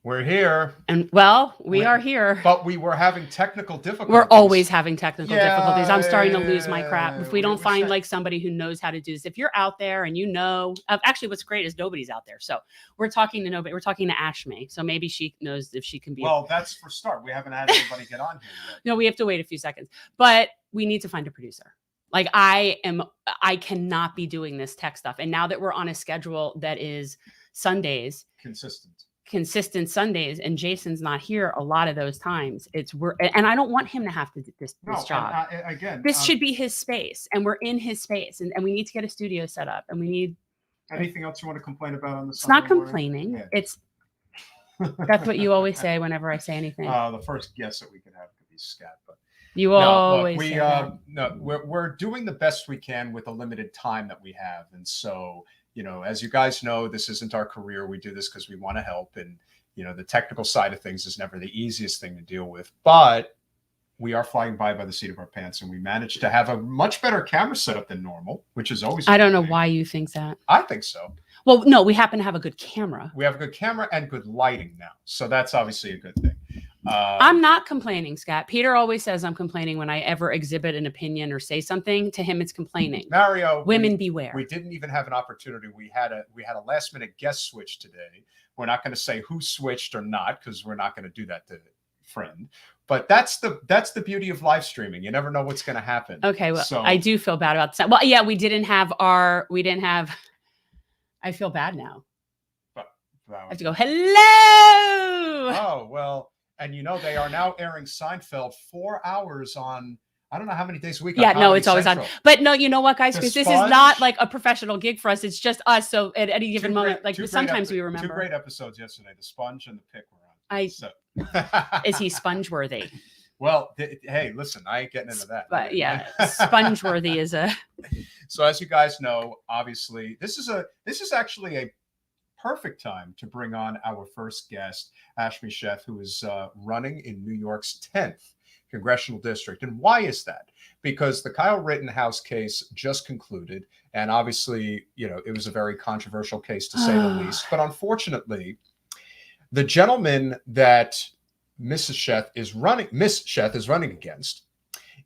We're here. And well, we are here. But we were having technical difficulties. We're always having technical difficulties. I'm starting to lose my crap. If we don't find like somebody who knows how to do this, if you're out there and you know, actually what's great is nobody's out there. So we're talking to nobody. We're talking to Ashmi. So maybe she knows if she can be. Well, that's for start. We haven't had anybody get on here yet. No, we have to wait a few seconds, but we need to find a producer. Like I cannot be doing this tech stuff. And now that we're on a schedule that is Sundays. Consistent Sundays, and Jason's not here a lot of those times. And I don't want him to have to do this job. This should be his space, and we're in his space, and we need to get a studio set up, and we need. Anything else you want to complain about on this? It's not complaining. Yeah. It's that's what you always say whenever I say anything. The first guest that we could have could be Scat, but you always say that. We're doing the best we can with the limited time that we have, and so. You know, as you guys know, this isn't our career. We do this because we want to help. And, you know, the technical side of things is never the easiest thing to deal with. But we are flying by the seat of our pants. And we managed to have a much better camera setup than normal, which is always. I don't know why you think that. I think so. Well, no, we happen to have a good camera. We have a good camera and good lighting now. So that's obviously a good thing. I'm not complaining, Scott. Peter always says I'm complaining when I ever exhibit an opinion or say something. To him, it's complaining. Mario, women beware. We didn't even have an opportunity. We had a last minute guest switch today. We're not going to say who switched or not because we're not going to do that to friend. But that's the beauty of live streaming. You never know what's going to happen. Okay, well, so, I do feel bad about that. Well, yeah, we didn't have. I feel bad now. But, I have to go. Hello. Oh well. And you know, they are now airing Seinfeld 4 hours on, I don't know how many days a week. Yeah, no, it's always Central. On. But no, you know what, guys? Because this is not like a professional gig for us. It's just us. So at any given moment, like sometimes we remember. 2 great episodes yesterday, The Sponge and The Pick were on. Is he sponge-worthy? Well, hey, listen, I ain't getting into that. But yeah, sponge-worthy is a. So as you guys know, obviously, this is actually a perfect time to bring on our first guest, Ashmi Sheth, who is running in New York's 10th congressional district. And why is that? Because the Kyle Rittenhouse case just concluded. And obviously, you know, it was a very controversial case to say the least. But unfortunately, the gentleman that Miss Sheth is running against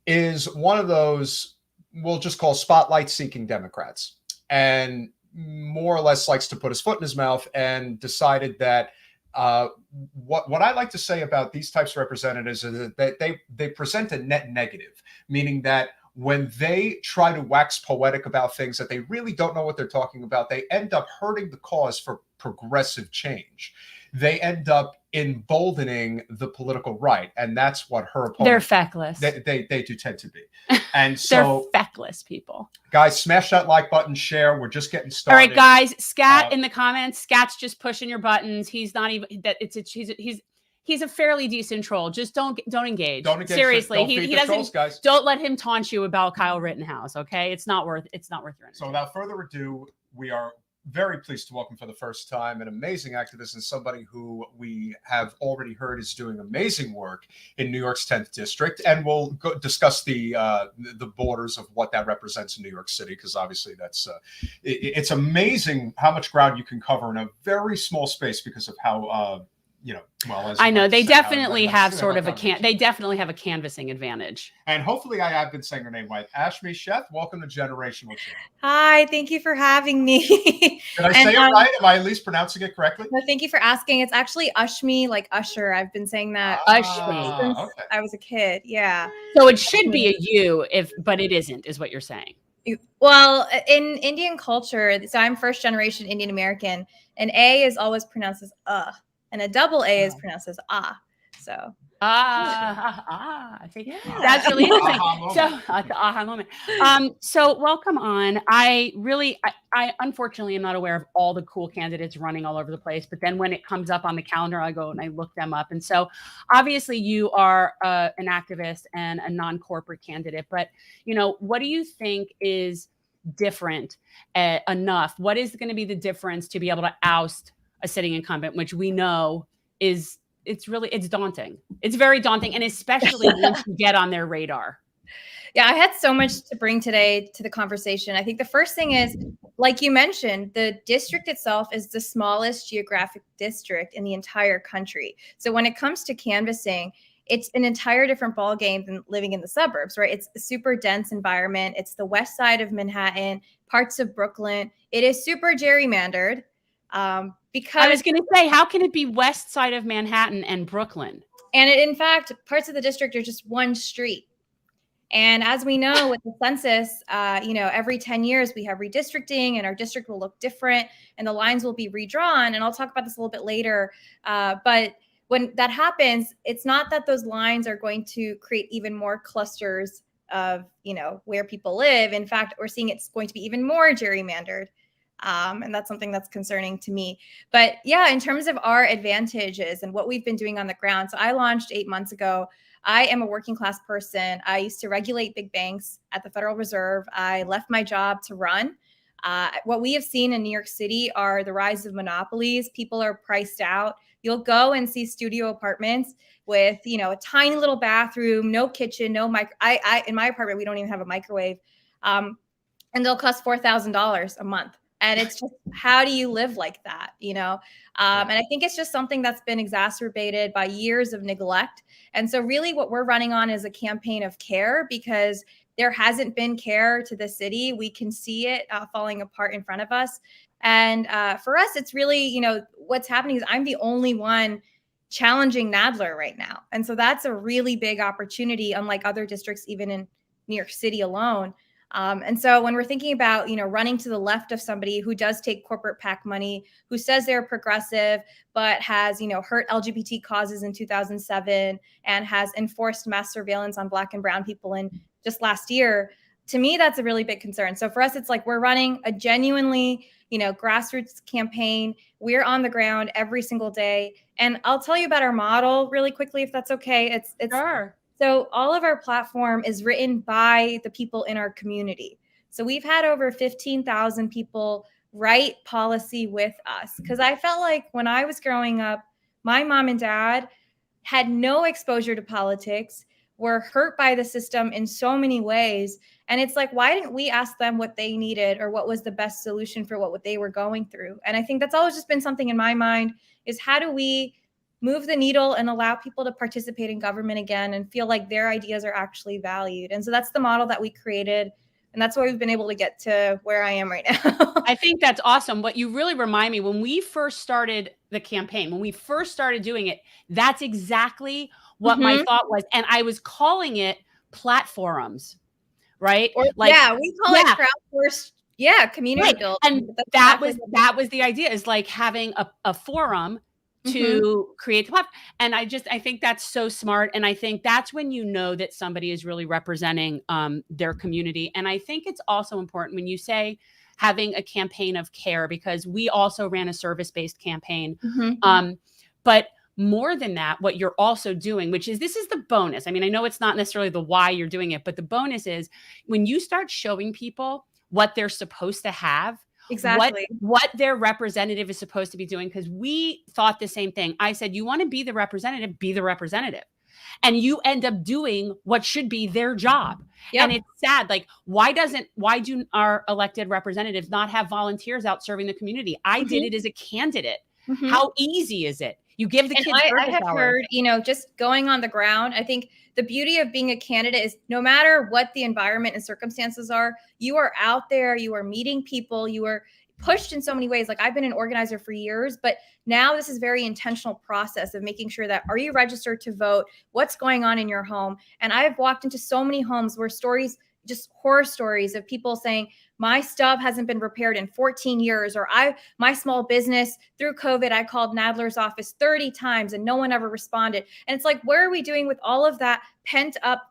is one of those we'll just call spotlight-seeking Democrats. And more or less likes to put his foot in his mouth and decided that what I like to say about these types of representatives is that they present a net negative, meaning that when they try to wax poetic about things that they really don't know what they're talking about, they end up hurting the cause for progressive change. They end up emboldening the political right, and that's what her opponents. They're feckless. They do tend to be, and so they're feckless people. Guys, smash that like button, share. We're just getting started. All right, guys. Scat in the comments. Scat's just pushing your buttons. He's not even that. He's a fairly decent troll. Just don't engage. Don't engage. Seriously, he doesn't. Trolls, guys. Don't let him taunt you about Kyle Rittenhouse. Okay, it's not worth your energy. So without further ado, we are very pleased to welcome for the first time an amazing activist and somebody who we have already heard is doing amazing work in New York's 10th district. And we'll discuss the borders of what that represents in New York City, because obviously that's it's amazing how much ground you can cover in a very small space because of how I know they definitely have sort of they definitely have a canvassing advantage. And hopefully I have been saying her name right. Ashmi Sheth, welcome to Generational Change. Hi, thank you for having me. Did I say it right? Am I at least pronouncing it correctly? No, thank you for asking. It's actually Ashmi, like Usher. I've been saying that Ashmi since I was a kid. Yeah. So it should be a U, but it isn't, is what you're saying. Well, in Indian culture, so I'm first generation Indian American, an A is always pronounced as and a double A is pronounced as So I think that's really interesting. The aha moment. So welcome on. I unfortunately am not aware of all the cool candidates running all over the place, but then when it comes up on the calendar, I go and I look them up. And so obviously you are an activist and a non-corporate candidate, but what do you think is different enough? What is going to be the difference to be able to oust a sitting incumbent, which we know it's daunting. It's very daunting. And especially once you get on their radar. Yeah, I had so much to bring today to the conversation. I think the first thing is, like you mentioned, the district itself is the smallest geographic district in the entire country. So when it comes to canvassing, it's an entire different ballgame than living in the suburbs, right? It's a super dense environment. It's the west side of Manhattan, parts of Brooklyn. It is super gerrymandered. Because I was going to say, how can it be west side of Manhattan and Brooklyn? And in fact, parts of the district are just one street. And as we know with the census, every 10 years we have redistricting and our district will look different and the lines will be redrawn. And I'll talk about this a little bit later. But when that happens, it's not that those lines are going to create even more clusters of, where people live. In fact, we're seeing it's going to be even more gerrymandered. And that's something that's concerning to me. But yeah, in terms of our advantages and what we've been doing on the ground. So I launched 8 months ago. I am a working class person. I used to regulate big banks at the Federal Reserve. I left my job to run. What we have seen in New York City are the rise of monopolies. People are priced out. You'll go and see studio apartments with, a tiny little bathroom, no kitchen, no mic. In my apartment, we don't even have a microwave. And they'll cost $4,000 a month. And it's just, how do you live like that? And I think it's just something that's been exacerbated by years of neglect. And so really what we're running on is a campaign of care, because there hasn't been care to the city. We can see it falling apart in front of us. And for us, it's really, what's happening is I'm the only one challenging Nadler right now. And so that's a really big opportunity, unlike other districts, even in New York City alone. And so when we're thinking about, running to the left of somebody who does take corporate PAC money, who says they're progressive, but has, hurt LGBT causes in 2007 and has enforced mass surveillance on Black and brown people in just last year, to me, that's a really big concern. So for us, it's like we're running a genuinely, grassroots campaign. We're on the ground every single day. And I'll tell you about our model really quickly, if that's okay. It's Sure. So all of our platform is written by the people in our community. So we've had over 15,000 people write policy with us, because I felt like when I was growing up, my mom and dad had no exposure to politics, were hurt by the system in so many ways. And it's like, why didn't we ask them what they needed or what was the best solution for what they were going through? And I think that's always just been something in my mind, is how do we move the needle and allow people to participate in government again and feel like their ideas are actually valued. And so that's the model that we created. And that's why we've been able to get to where I am right now. I think that's awesome. What you really remind me, when we first started the campaign, when we first started doing it, that's exactly what my thought was. And I was calling it platforms, right? We call it crowdsourced. Yeah, community building. And that was the idea, is like having a forum to create the platform. And I think that's so smart. And I think that's when you know that somebody is really representing their community. And I think it's also important when you say having a campaign of care, because we also ran a service-based campaign. But more than that, what you're also doing, this is the bonus. I mean, I know it's not necessarily the why you're doing it, but the bonus is when you start showing people what they're supposed to have, exactly what their representative is supposed to be doing. Because we thought the same thing. I said, you want to be the representative, be the representative. And you end up doing what should be their job. Yep. And it's sad. Like, why do our elected representatives not have volunteers out serving the community? I did it as a candidate. How easy is it? You give the kids I have heard, just going on the ground, I think the beauty of being a candidate is no matter what the environment and circumstances are, you are out there, you are meeting people, you are pushed in so many ways. Like, I've been an organizer for years, but now this is very intentional process of making sure that, are you registered to vote? What's going on in your home? And I've walked into so many homes where just horror stories of people saying, my stove hasn't been repaired in 14 years, or my small business through COVID, I called Nadler's office 30 times and no one ever responded. And it's like, what are we doing with all of that pent up,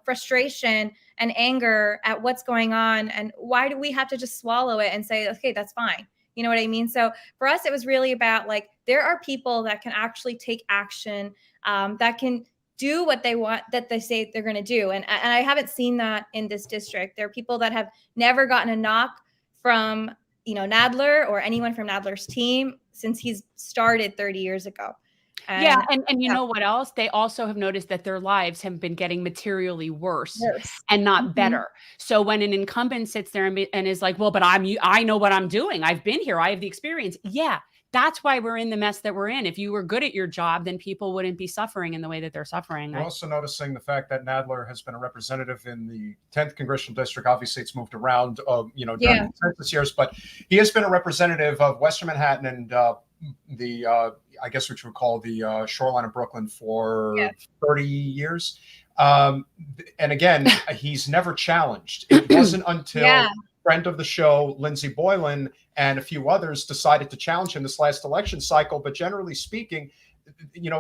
frustration and anger at what's going on? And why do we have to just swallow it and say, okay, that's fine? You know what I mean? So for us, it was really about, like, there are people that can actually take action, that can do what they want, that they say they're going to do. And I haven't seen that in this district. There are people that have never gotten a knock from, Nadler or anyone from Nadler's team since he's started 30 years ago. And you know what else? They also have noticed that their lives have been getting materially worse and not better. So when an incumbent sits there and is like, well, but I know what I'm doing. I've been here. I have the experience. Yeah. That's why we're in the mess that we're in. If you were good at your job, then people wouldn't be suffering in the way that they're suffering. We're also noticing the fact that Nadler has been a representative in the 10th congressional district. Obviously, it's moved around, during the census years, but he has been a representative of Western Manhattan and I guess what you would call the shoreline of Brooklyn for 30 years. And again, he's never challenged. It wasn't until friend of the show, Lindsey Boylan, and a few others decided to challenge him this last election cycle. But generally speaking,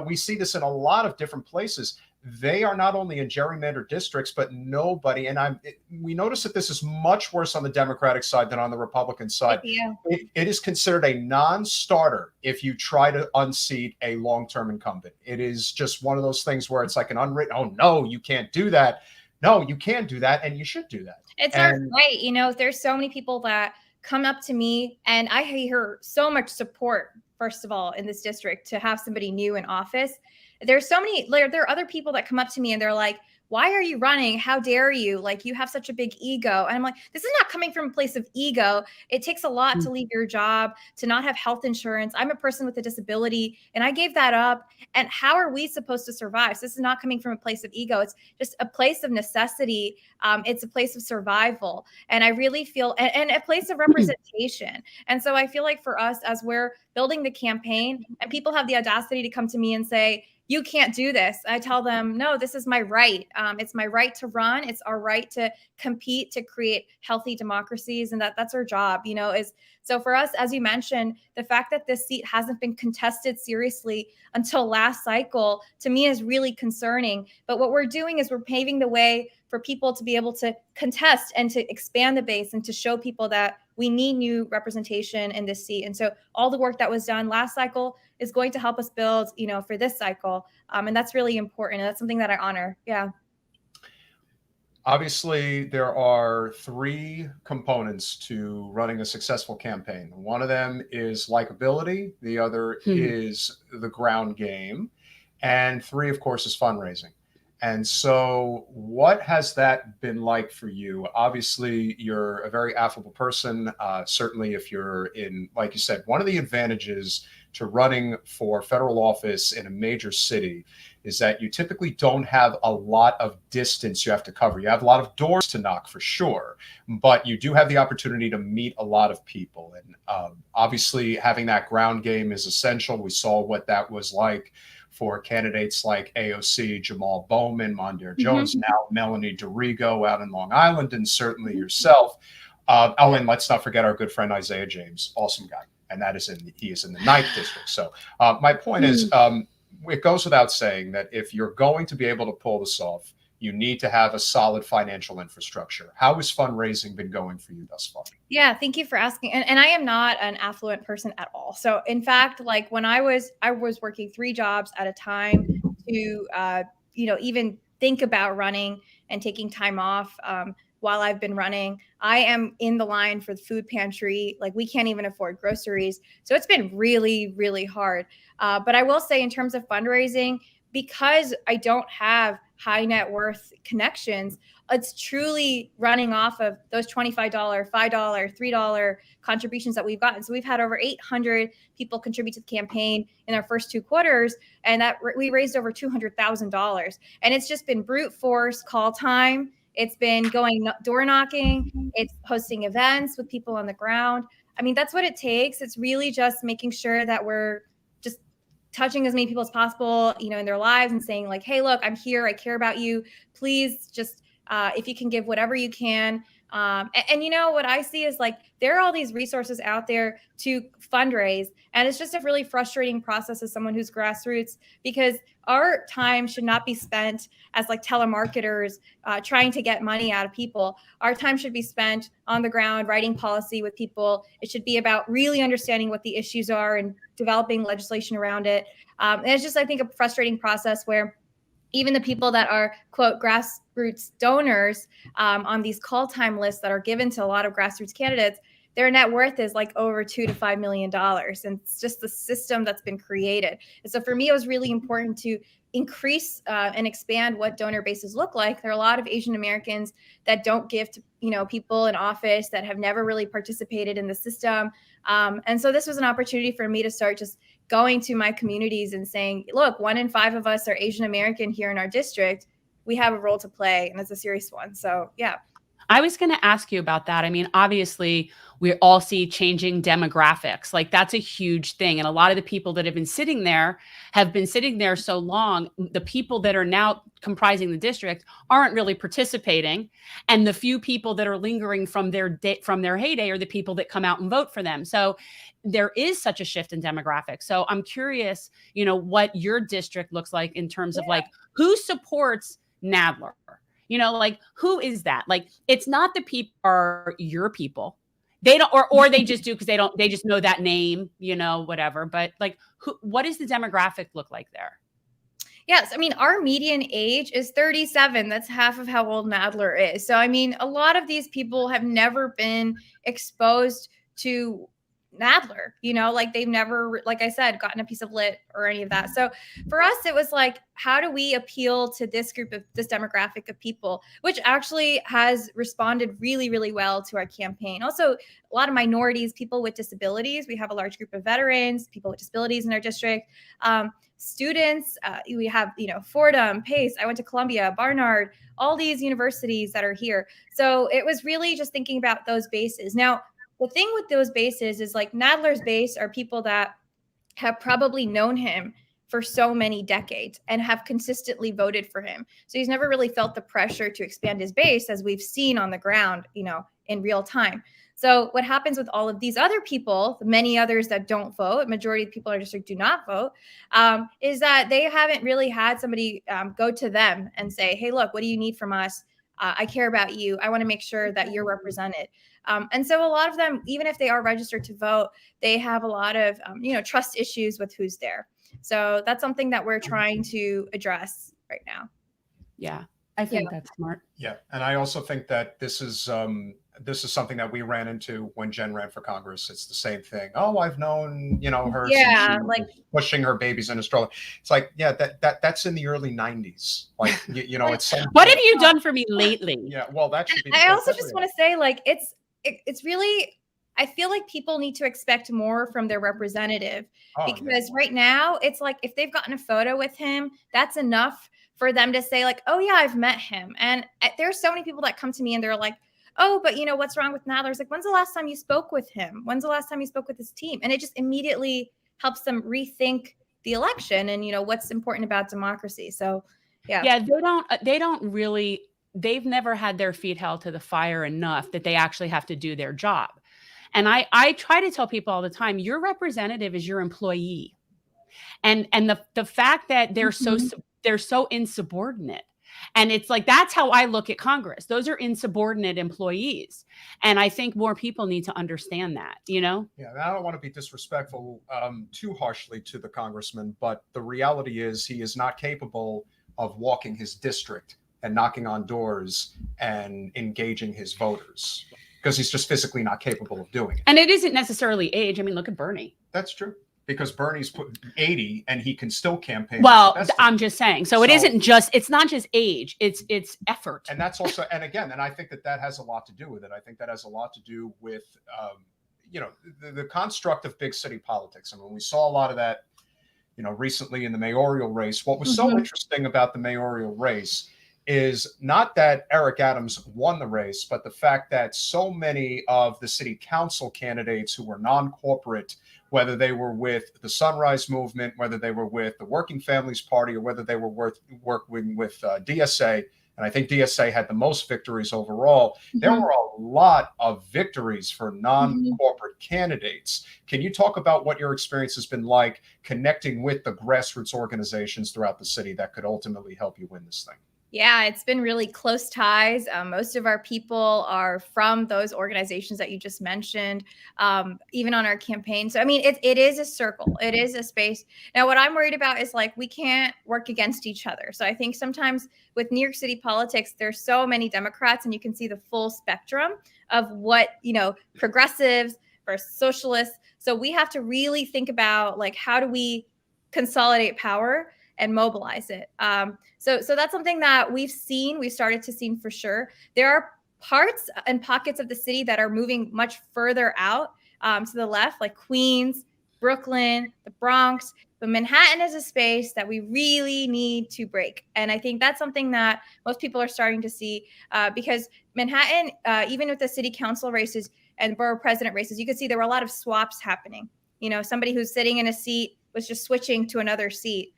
we see this in a lot of different places. They are not only in gerrymandered districts, but nobody. And we notice that this is much worse on the Democratic side than on the Republican side. Yeah. It is considered a non-starter if you try to unseat a long-term incumbent. It is just one of those things where it's like an unwritten, oh, no, you can't do that. No, you can do that, and you should do that. It's our right. There's so many people that come up to me, and I hear so much support, first of all, in this district to have somebody new in office. There's so many, there are other people that come up to me and they're like, why are you running? How dare you? Like, you have such a big ego. And I'm like, this is not coming from a place of ego. It takes a lot to leave your job, to not have health insurance. I'm a person with a disability and I gave that up. And how are we supposed to survive? So this is not coming from a place of ego. It's just a place of necessity. It's a place of survival. And I really feel, and a place of representation. And so I feel like for us, as we're building the campaign and people have the audacity to come to me and say, you can't do this. I tell them, no, this is my right. It's my right to run. It's our right to compete, to create healthy democracies. And that's our job, so for us, as you mentioned, the fact that this seat hasn't been contested seriously until last cycle, to me, is really concerning. But what we're doing is we're paving the way for people to be able to contest and to expand the base and to show people that we need new representation in this seat. And so all the work that was done last cycle is going to help us build, for this cycle. And that's really important. And that's something that I honor. Yeah. Obviously, there are three components to running a successful campaign. One of them is likability. The other is the ground game. And three, of course, is fundraising. And so what has that been like for you? Obviously, you're a very affable person. Certainly, if you're in, like you said, one of the advantages to running for federal office in a major city is that you typically don't have a lot of distance you have to cover. You have a lot of doors to knock for sure, but you do have the opportunity to meet a lot of people. And obviously, having that ground game is essential. We saw what that was like for candidates like AOC, Jamal Bowman, Mondaire Jones, now Melanie DeRigo out in Long Island, and certainly yourself. And let's not forget our good friend Isaiah James, awesome guy. And he is in the 9th district. So my point is, it goes without saying that if you're going to be able to pull this off, you need to have a solid financial infrastructure. How has fundraising been going for you thus far? Yeah, thank you for asking. And I am not an affluent person at all. So in fact, like when I was working 3 jobs at a time to, even think about running and taking time off while I've been running. I am in the line for the food pantry. Like, we can't even afford groceries. So it's been really, really hard. But I will say, in terms of fundraising, because I don't have high net worth connections, it's truly running off of those $25, $5, $3 contributions that we've gotten. So we've had over 800 people contribute to the campaign in our first 2 quarters, and that we raised over $200,000. And it's just been brute force call time. It's been going door knocking. It's hosting events with people on the ground. I mean, that's what it takes. It's really just making sure that we're just touching as many people as possible, in their lives, and saying like, hey, look, I'm here. I care about you. Please just, if you can give whatever you can. And what I see is like, there are all these resources out there to fundraise. And it's just a really frustrating process as someone who's grassroots, because our time should not be spent as like telemarketers trying to get money out of people. Our time should be spent on the ground, writing policy with people. It should be about really understanding what the issues are and developing legislation around it. And it's just, I think, a frustrating process where even the people that are, quote, grassroots donors on these call time lists that are given to a lot of grassroots candidates, their net worth is like over $2 to $5 million. And it's just the system that's been created. And so for me, it was really important to increase and expand what donor bases look like. There are a lot of Asian Americans that don't give to, people in office, that have never really participated in the system. And so this was an opportunity for me to start just going to my communities and saying, look, 1 in 5 of us are Asian American here in our district. We have a role to play, and it's a serious one. So, yeah. I was going to ask you about that. I mean, obviously, we all see changing demographics. Like, that's a huge thing. And a lot of the people that have been sitting there so long. The people that are now comprising the district aren't really participating. And the few people that are lingering from their heyday are the people that come out and vote for them. So there is such a shift in demographics. So I'm curious, what your district looks like in terms of like who supports Nadler. Like, who is that? Like, it's not the people are your people. They don't, or they just do because they just know that name, whatever. But like, what does the demographic look like there? Yes. I mean, our median age is 37. That's half of how old Nadler is. So, I mean, a lot of these people have never been exposed to Nadler, like they've never, like I said, gotten a piece of lit or any of that. So for us, it was like, how do we appeal to this demographic of people, which actually has responded really, really well to our campaign. Also, a lot of minorities, people with disabilities. We have a large group of veterans, people with disabilities in our district. Students, we have, Fordham, Pace. I went to Columbia, Barnard, all these universities that are here. So it was really just thinking about those bases. Now, the thing with those bases is like Nadler's base are people that have probably known him for so many decades and have consistently voted for him. So he's never really felt the pressure to expand his base, as we've seen on the ground, in real time. So what happens with all of these other people, the many others that don't vote, majority of people in our district do not vote, is that they haven't really had somebody go to them and say, hey, look, what do you need from us? I care about you. I want to make sure that you're represented. And so a lot of them, even if they are registered to vote, they have a lot of, trust issues with who's there. So that's something that we're trying to address right now. Yeah, I think that's smart. Yeah. And I also think that this is something that we ran into when Jen ran for Congress. It's the same thing. Oh, I've known, her since she was pushing her babies in a stroller. It's like, yeah, that's in the early 90s. Like, it's what have you done for me lately? Yeah, well, that should be. I also just want to say, like, it's really, I feel like people need to expect more from their representative because right now it's like if they've gotten a photo with him, that's enough for them to say like, oh yeah, I've met him. And there's so many people that come to me and they're like, oh, but what's wrong with Nadler? It's like, when's the last time you spoke with him? When's the last time you spoke with his team? And it just immediately helps them rethink the election and what's important about democracy. So yeah, they've never had their feet held to the fire enough that they actually have to do their job. And I try to tell people all the time, your representative is your employee. And the fact that they're so insubordinate. And it's like, that's how I look at Congress. Those are insubordinate employees. And I think more people need to understand that, Yeah, I don't want to be disrespectful too harshly to the congressman, but the reality is he is not capable of walking his district and knocking on doors and engaging his voters because he's just physically not capable of doing it. And it isn't necessarily age. I mean, look at Bernie. That's true. Because Bernie's put 80 and he can still campaign. Well, I'm just saying. So it's not just age, it's effort. And that's also, and again, and I think that has a lot to do with it. I think that has a lot to do with, the construct of big city politics. I mean, we saw a lot of that, recently in the mayoral race. What was so interesting about the mayoral race is not that Eric Adams won the race, but the fact that so many of the city council candidates who were non-corporate, whether they were with the Sunrise Movement, whether they were with the Working Families Party, or whether they were working with DSA, and I think DSA had the most victories overall, there were a lot of victories for non-corporate candidates. Can you talk about what your experience has been like connecting with the grassroots organizations throughout the city that could ultimately help you win this thing? Yeah, it's been really close ties. Most of our people are from those organizations that you just mentioned, even on our campaign. So, I mean, it is a circle. It is a space. Now, what I'm worried about is like we can't work against each other. So I think sometimes with New York City politics, there's so many Democrats and you can see the full spectrum of what, progressives versus socialists. So we have to really think about like, how do we consolidate power and mobilize it? So that's something that we've started to see for sure. There are parts and pockets of the city that are moving much further out to the left, like Queens, Brooklyn, the Bronx. But Manhattan is a space that we really need to break. And I think that's something that most people are starting to see because Manhattan, even with the city council races and borough president races, you could see there were a lot of swaps happening. Somebody who's sitting in a seat was just switching to another seat.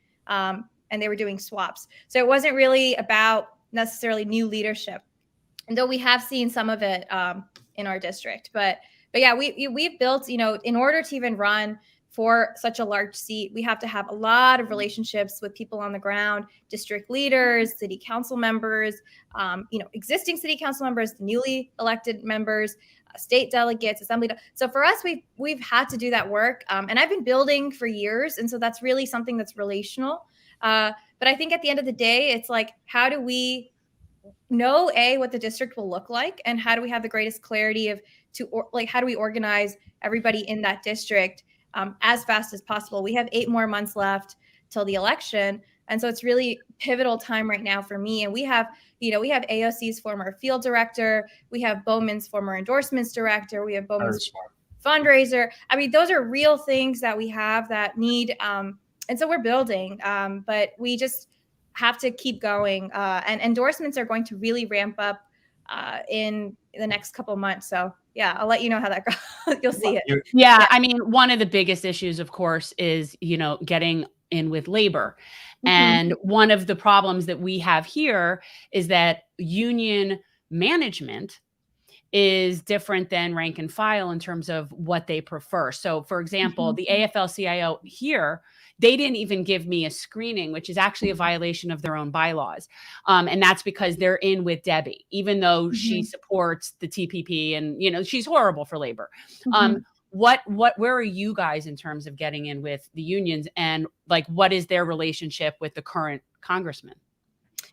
And they were doing swaps. So it wasn't really about necessarily new leadership. And though we have seen some of it in our district. But yeah, we've built, in order to even run for such a large seat, we have to have a lot of relationships with people on the ground, district leaders, city council members, existing city council members, newly elected members, state delegates, assembly. So for us, we've had to do that work. And I've been building for years. And so that's really something that's relational. But I think at the end of the day, it's like, how do we know what the district will look like, and how do we have the greatest clarity how do we organize everybody in that district as fast as possible? We have 8 more months left till the election, and so it's really pivotal time right now for me. And we have AOC's former field director, we have Bowman's former endorsements director, we have Bowman's fundraiser. I mean, those are real things that we have that need. And so we're building, but we just have to keep going. And endorsements are going to really ramp up in the next couple of months. So yeah, I'll let you know how that goes. You'll see it. Yeah. I mean, one of the biggest issues, of course, is, getting in with labor. Mm-hmm. And one of the problems that we have here is that union management is different than rank and file in terms of what they prefer. So for example, the AFL-CIO here, they didn't even give me a screening, which is actually a violation of their own bylaws. And that's because they're in with Debbie, even though she supports the TPP and, she's horrible for labor. Where are you guys in terms of getting in with the unions, and like, what is their relationship with the current congressman?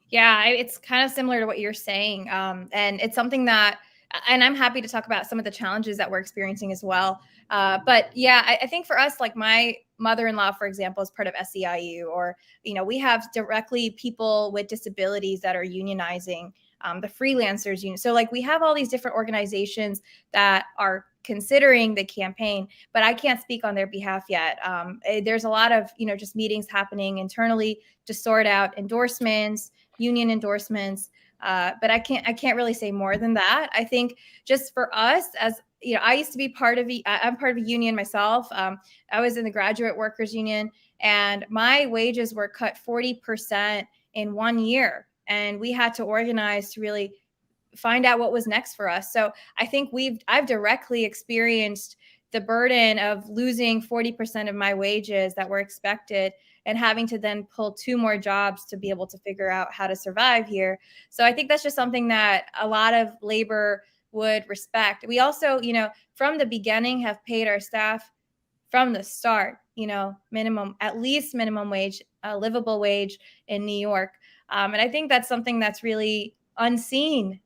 Yeah, it's kind of similar to what you're saying. And it's something that, and I'm happy to talk about some of the challenges that we're experiencing as well. But yeah, I think for us, like my mother-in-law, for example, is part of SEIU, or, we have directly people with disabilities that are unionizing, the freelancers union. So like we have all these different organizations that are considering the campaign, but I can't speak on their behalf yet. There's a lot of, just meetings happening internally to sort out endorsements, union endorsements. But I can't really say more than that. I think just for us, as I used to be I'm part of a union myself. I was in the graduate workers union, and my wages were cut 40% in 1 year. And we had to organize to really find out what was next for us. So I think I've directly experienced the burden of losing 40% of my wages that were expected, and having to then pull 2 more jobs to be able to figure out how to survive here. So I think that's just something that a lot of labor would respect. We also, from the beginning, have paid our staff from the start, at least minimum wage, a livable wage in New York. And I think that's something that's really unseen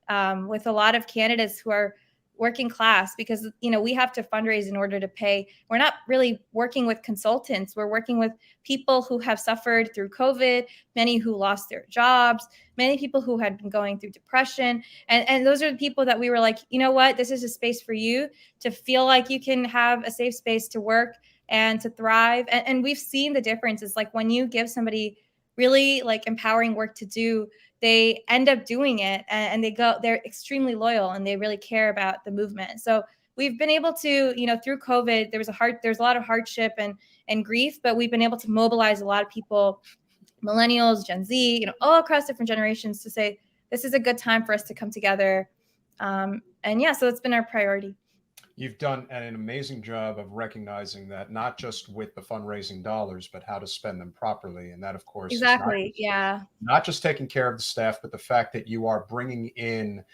with a lot of candidates who are working class, because we have to fundraise in order to pay. We're not really working with consultants. We're working with people who have suffered through COVID, many who lost their jobs, many people who had been going through depression. And those are the people that we were like, you know what, this is a space for you to feel like you can have a safe space to work and to thrive. And we've seen the difference. It's like when you give somebody really like empowering work to do, they end up doing it, and they're extremely loyal, and they really care about the movement. So we've been able to, through COVID, there's a lot of hardship and grief, but we've been able to mobilize a lot of people, millennials, Gen Z, all across different generations, to say, this is a good time for us to come together. And yeah, so it's been our priority. You've done an amazing job of recognizing that, not just with the fundraising dollars, but how to spend them properly. And that, of course, is Exactly. Yeah. not just taking care of the staff, but the fact that you are bringing in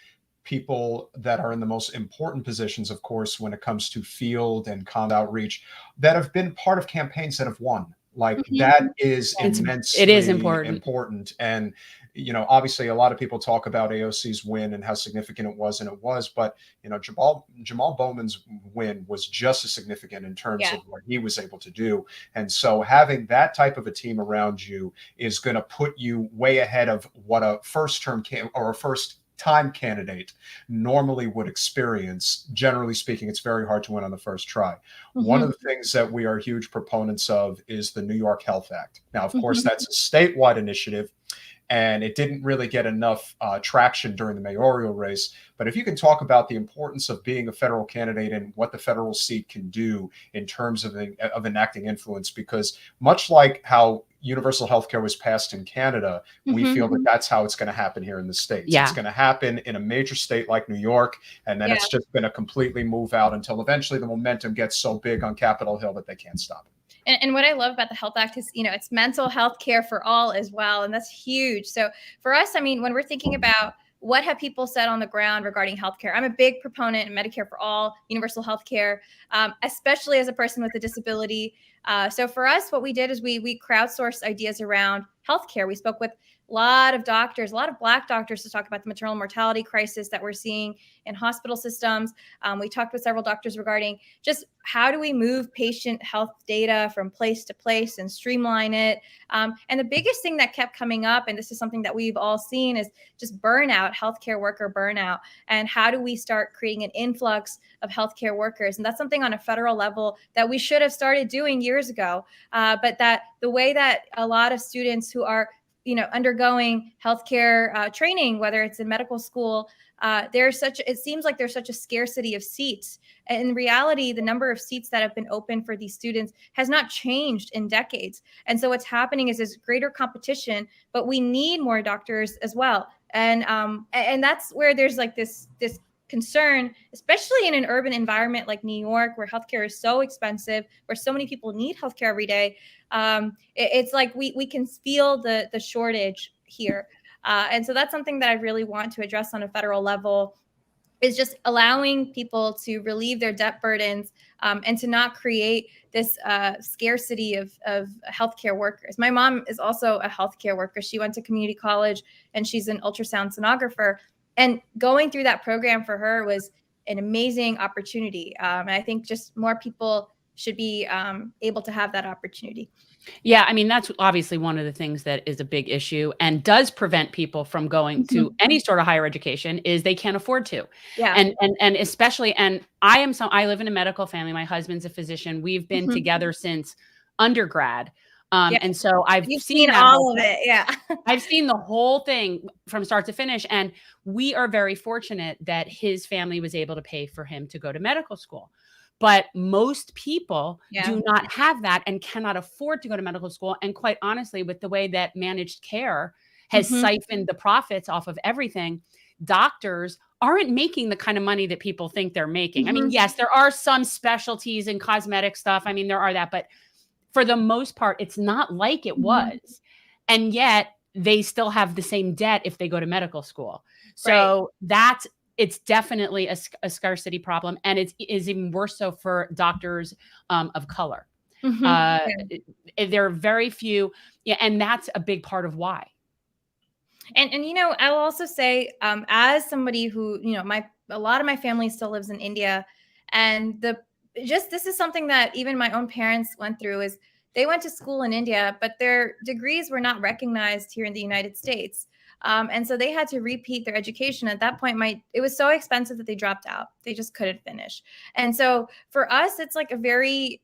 people that are in the most important positions, of course, when it comes to field and combat outreach, that have been part of campaigns that have won. Like that is immensely it is important. important. And, you know, obviously a lot of people talk about AOC's win and how significant it was, and it was, but, you know, Jamal Bowman's win was just as significant in terms of what he was able to do. And so having that type of a team around you is going to put you way ahead of what a first term or a first time candidate normally would experience. Generally speaking, it's very hard to win on the first try. One of the things that we are huge proponents of is the New York Health Act. Now, of course, that's a statewide initiative, and it didn't really get enough traction during the mayoral race. But if you can talk about the importance of being a federal candidate and what the federal seat can do in terms of enacting influence, because much like how universal healthcare was passed in Canada, we feel that that's how it's going to happen here in the States. It's going to happen in a major state like New York, and then it's just going to completely move out until eventually the momentum gets so big on Capitol Hill that they can't stop it. And what I love about the Health Act is, you know, it's mental health care for all as well. And that's huge. So for us, I mean, when we're thinking about what have people said on the ground regarding healthcare, I'm a big proponent in Medicare for all, universal healthcare, especially as a person with a disability. So for us, what we did is we crowdsourced ideas around healthcare. We spoke with a lot of doctors, a lot of Black doctors, to talk about the maternal mortality crisis that we're seeing in hospital systems. We talked with several doctors regarding just how do we move patient health data from place to place and streamline it. And the biggest thing that kept coming up, and this is something that we've all seen, is just burnout, healthcare worker burnout. And how do we start creating an influx of healthcare workers? And that's something on a federal level that we should have started doing years ago. But that the way that a lot of students who are, you know, undergoing healthcare training, whether it's in medical school, it seems like there's such a scarcity of seats. In reality, the number of seats that have been open for these students has not changed in decades. And so what's happening is there's greater competition, but we need more doctors as well. And that's where there's like this concern, especially in an urban environment like New York, where healthcare is so expensive, where so many people need healthcare every day. It's like we can feel the shortage here. And so that's something that I really want to address on a federal level, is just allowing people to relieve their debt burdens and to not create this scarcity of healthcare workers. My mom is also a healthcare worker. She went to community college and she's an ultrasound sonographer. And going through that program for her was an amazing opportunity. And I think just more people should be able to have that opportunity. Yeah, I mean, that's obviously one of the things that is a big issue and does prevent people from going to any sort of higher education, is they can't afford to. Yeah. And especially, and I live in a medical family. My husband's a physician. We've been together since undergrad. And so You've seen all of it. Yeah. I've seen the whole thing from start to finish. And we are very fortunate that his family was able to pay for him to go to medical school. But most people do not have that and cannot afford to go to medical school. And quite honestly, with the way that managed care has siphoned the profits off of everything, doctors aren't making the kind of money that people think they're making. I mean, yes, there are some specialties in cosmetic stuff. I mean, there are that, but for the most part, it's not like it was. And yet they still have the same debt if they go to medical school. So it's definitely a scarcity problem. And it is even worse so for doctors of color. There are very few. Yeah, and that's a big part of why. And you know, I'll also say, as somebody who, you know, a lot of my family still lives in India, and this is something that even my own parents went through, is they went to school in India, but their degrees were not recognized here in the United States. And so they had to repeat their education. At that point, it was so expensive that they dropped out. They just couldn't finish. And so for us, it's like a very,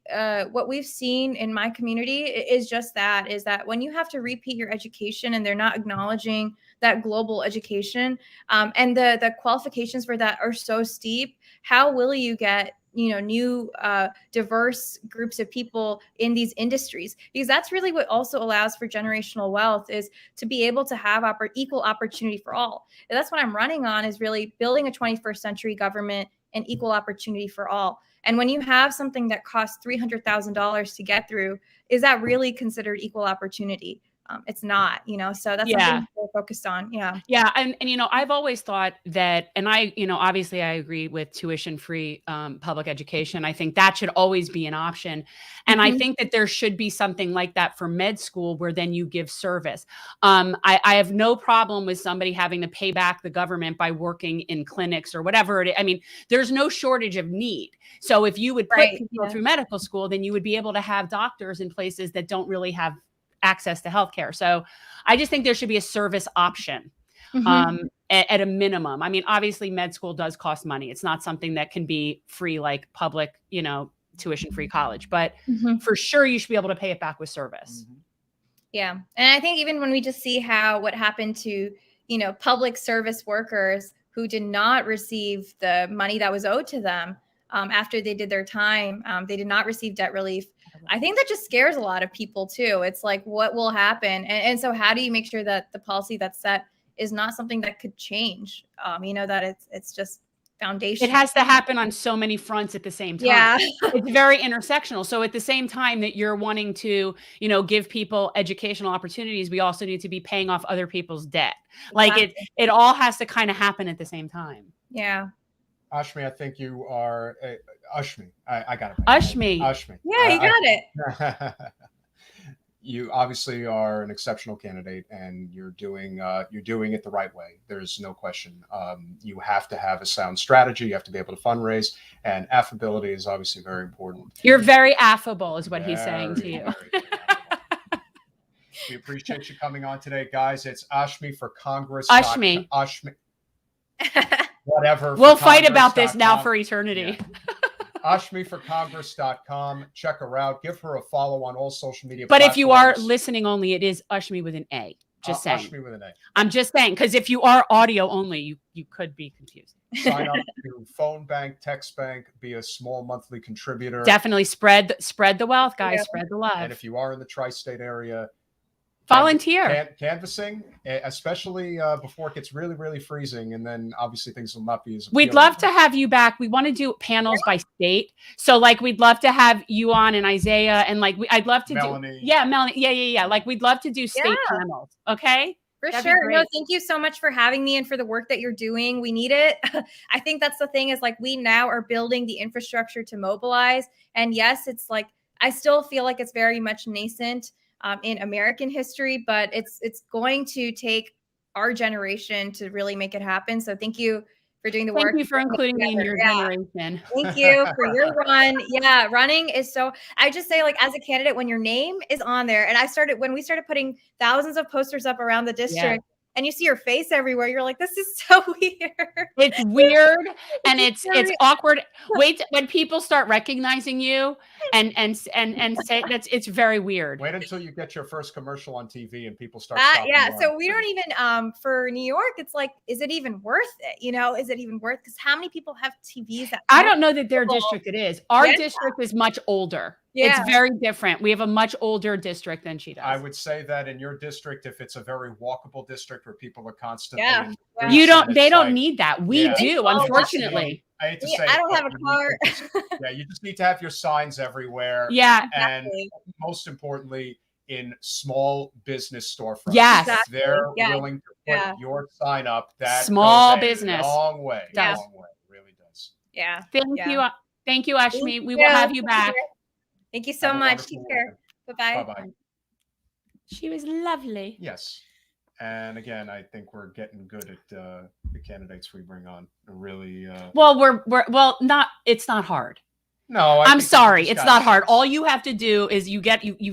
what we've seen in my community is that when you have to repeat your education and they're not acknowledging that global education, and the qualifications for that are so steep, how will you get, you know, new diverse groups of people in these industries? Because that's really what also allows for generational wealth, is to be able to have equal opportunity for all. And that's what I'm running on, is really building a 21st century government and equal opportunity for all. And when you have something that costs $300,000 to get through, is that really considered equal opportunity? It's not, so that's something we're focused on. Yeah. Yeah. And, I've always thought that, and obviously I agree with tuition-free public education. I think that should always be an option. And I think that there should be something like that for med school where then you give service. I have no problem with somebody having to pay back the government by working in clinics or whatever it is. I mean, there's no shortage of need. So if you would put people through medical school, then you would be able to have doctors in places that don't really have access to healthcare. So I just think there should be a service option at a minimum. I mean, obviously med school does cost money. It's not something that can be free, like public, tuition-free college, but for sure you should be able to pay it back with service. Yeah. And I think even when we just see what happened to, public service workers who did not receive the money that was owed to them after they did their time, they did not receive debt relief. I think that just scares a lot of people too. It's like, what will happen? And so how do you make sure that the policy that's set is not something that could change? That it's just foundational. It has to happen on so many fronts at the same time. Yeah. It's very intersectional. So at the same time that you're wanting to, give people educational opportunities, we also need to be paying off other people's debt. Like it all has to kind of happen at the same time. Yeah. Ashmi, I think you are Ashmi. I got it. Ashmi. Ashmi. Yeah, you got it. You obviously are an exceptional candidate, and you're doing it the right way. There's no question. You have to have a sound strategy. You have to be able to fundraise, and affability is obviously very important. You're very affable, is what he's saying to you. We appreciate you coming on today, guys. It's Ashmi for Congress. Ashmi. Whatever. We'll fight about this now for eternity. Yeah. AshmiForCongress.com. Check her out. Give her a follow on all social media But platforms. if you are listening only, it is Ashmi with an A. Just saying. Ashmi with an A. I'm just saying, because if you are audio only, you could be confused. Sign up to Phone Bank, Text Bank, be a small monthly contributor. Definitely spread the wealth, guys. Yeah. Spread the love. And if you are in the tri-state area, volunteer. Canvassing, especially before it gets really, really freezing. And then obviously things will not be as We'd love to have you back. We want to do panels by state. So we'd love to have you on and Isaiah. And I'd love to Melanie. Melanie. Yeah. We'd love to do state panels. Okay. For sure. No, thank you so much for having me and for the work that you're doing. We need it. I think that's the thing is we now are building the infrastructure to mobilize. And yes, it's I still feel like it's very much nascent in American history, but it's going to take our generation to really make it happen. So thank you for doing the work. Thank you for including me in your generation. Thank you for your run. Yeah, running is so, I just say as a candidate, when your name is on there, and when we started putting thousands of posters up around the district, and you see your face everywhere, you're like, this is so weird. It's weird and it's awkward. Wait, when people start recognizing you and say it's very weird. Wait until you get your first commercial on TV and people start. So we don't even for New York, it's is it even worth it? Is it even worth? Because how many people have TVs? I don't know that their district it is. Our district is much older. Yeah. It's very different. We have a much older district than she does. I would say that in your district, if it's a very walkable district where people are constantly, they don't need that. We do, unfortunately. I hate to say I don't have a car. You just need to have your signs everywhere. Yeah. And most importantly, in small business storefronts. Yes. They're willing to put your sign up. That small business. Long way. Does. Long way. It really does. Yeah. Thank you, Ashmi. We will have you back. Thank you so much. Take care. Bye-bye. Bye-bye. She was lovely. Yes. And again, I think we're getting good at the candidates we bring on. Really. It's not hard. No, I'm sorry. It's not hard. All you have to do is you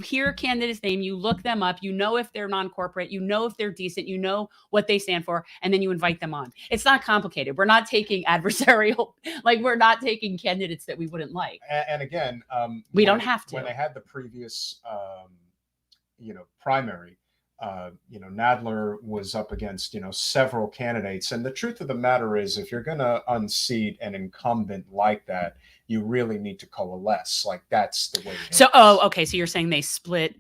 hear a candidate's name, you look them up, you know if they're non-corporate, you know if they're decent, you know what they stand for, and then you invite them on. It's not complicated. We're not taking adversarial, we're not taking candidates that we wouldn't like. And again, we don't have to. When they had the previous, primary, Nadler was up against, several candidates. And the truth of the matter is, if you're going to unseat an incumbent like that, you really need to coalesce. That's the way it is. So, okay. So you're saying they split.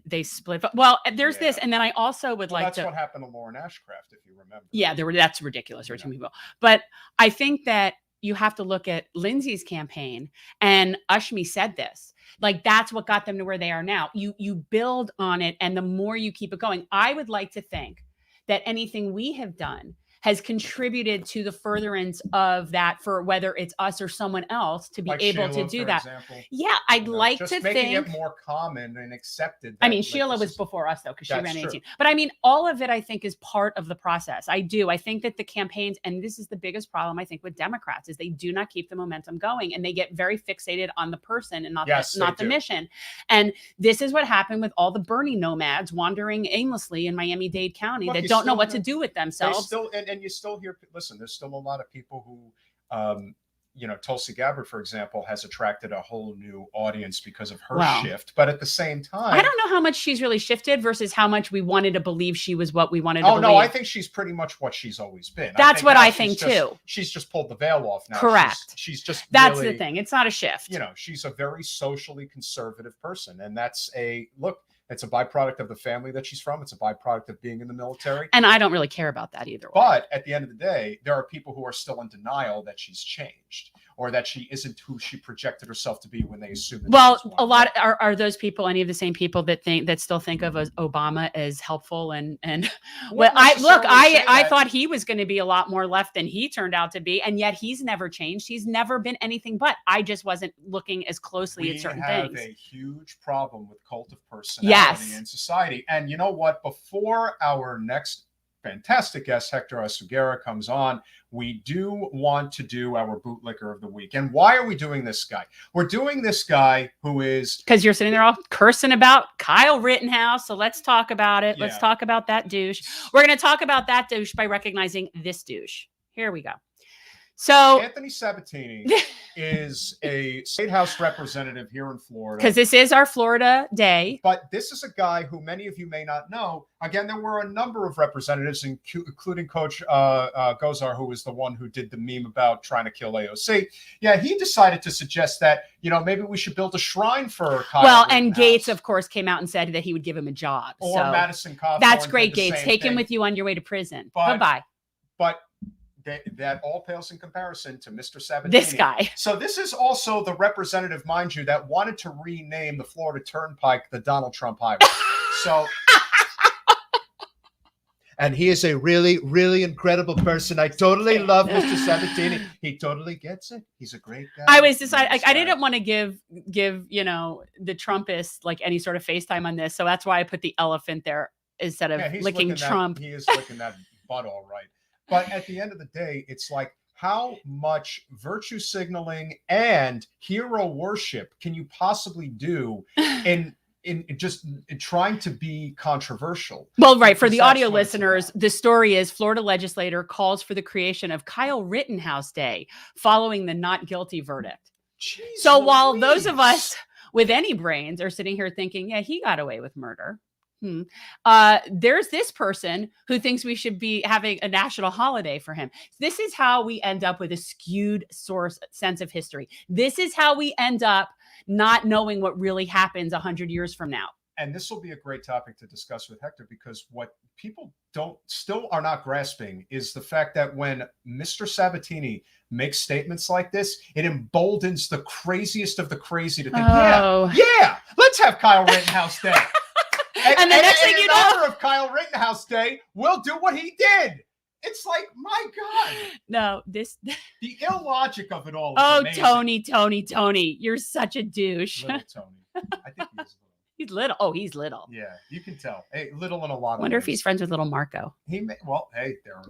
Well, there's this. And then I also would that's what happened to Lauren Ashcraft, if you remember. Yeah, that's ridiculous. There were two people. But I think that, you have to look at Lindsay's campaign, and Ashmi said this. Like, that's what got them to where they are now. You build on it, and the more you keep it going. I would like to think that anything we have done has contributed to the furtherance of that, for whether it's us or someone else to be like able Sheila, to do for that. Example. Yeah, I'd like just to making think it more common and accepted. I mean, Sheila was before us, though, because she ran 18. But I mean, all of it, I think, is part of the process. I do. I think that the campaigns, and this is the biggest problem, I think, with Democrats, is they do not keep the momentum going, and they get very fixated on the person and not the mission. And this is what happened with all the Bernie nomads wandering aimlessly in Miami-Dade County that don't know what to do with themselves. And you still hear, listen, there's still a lot of people who, Tulsi Gabbard, for example, has attracted a whole new audience because of her shift. But at the same time, I don't know how much she's really shifted versus how much we wanted to believe she was what we wanted to believe. Oh, no, I think she's pretty much what she's always been. That's what I think, too. She's just pulled the veil off now. Correct. She's just That's really, the thing. It's not a shift. She's a very socially conservative person. And that's it's a byproduct of the family that she's from. It's a byproduct of being in the military. And I don't really care about that either way. But at the end of the day, there are people who are still in denial that she's changed, or that she isn't who she projected herself to be when they assumed. A lot are those people any of the same people that still think of Obama as helpful and I thought he was going to be a lot more left than he turned out to be, and yet he's never changed. He's never been anything but. I just wasn't looking as closely at certain things. We have a huge problem with cult of personality in society, and you know what? Before our next fantastic guest, Hector Oseguera, comes on, we do want to do our bootlicker of the week. And why are we doing this guy? We're doing this guy who is... Because you're sitting there all cursing about Kyle Rittenhouse, so let's talk about it. Yeah. Let's talk about that douche. We're going to talk about that douche by recognizing this douche. Here we go. So Anthony Sabatini is a state house representative here in Florida. Because this is our Florida day. But this is a guy who many of you may not know. Again, there were a number of representatives, including Coach Gozar, who was the one who did the meme about trying to kill AOC. Yeah, he decided to suggest that, maybe we should build a shrine for Kyle Rittenhouse. And Gates, of course, came out and said that he would give him a job. Or Madison Cawthorn. That's great, Gates. Take him with you on your way to prison. Bye-bye. But that all pales in comparison to Mr. Sabatini. This guy. So this is also the representative, mind you, that wanted to rename the Florida Turnpike the Donald Trump Highway. So, and he is a really, really incredible person. I totally love Mr. Sabatini. He totally gets it. He's a great guy. I was deciding. I didn't want to give the Trumpists like any sort of FaceTime on this, so that's why I put the elephant there instead of licking Trump. He is licking that butt all right. But at the end of the day, it's like, how much virtue signaling and hero worship can you possibly do in trying to be controversial? Well, right. For the audio listeners, the story is Florida legislator calls for the creation of Kyle Rittenhouse Day following the not guilty verdict. So while those of us with any brains are sitting here thinking, yeah, he got away with murder. There's this person who thinks we should be having a national holiday for him. This is how we end up with a skewed sense of history. This is how we end up not knowing what really happens 100 years from now. And this will be a great topic to discuss with Hector, because what people still are not grasping is the fact that when Mr. Sabatini makes statements like this, it emboldens the craziest of the crazy to think, yeah, let's have Kyle Rittenhouse Day. And the next thing you know, in honor of Kyle Rittenhouse Day, we'll do what he did. It's like, my God. No, the illogic of it all is amazing. Tony, you're such a douche. Little Tony. I think he's little. He's little. Oh, he's little. Yeah, you can tell. Hey, little in a lot of Wonder ways. If he's friends with little Marco. Hey, there are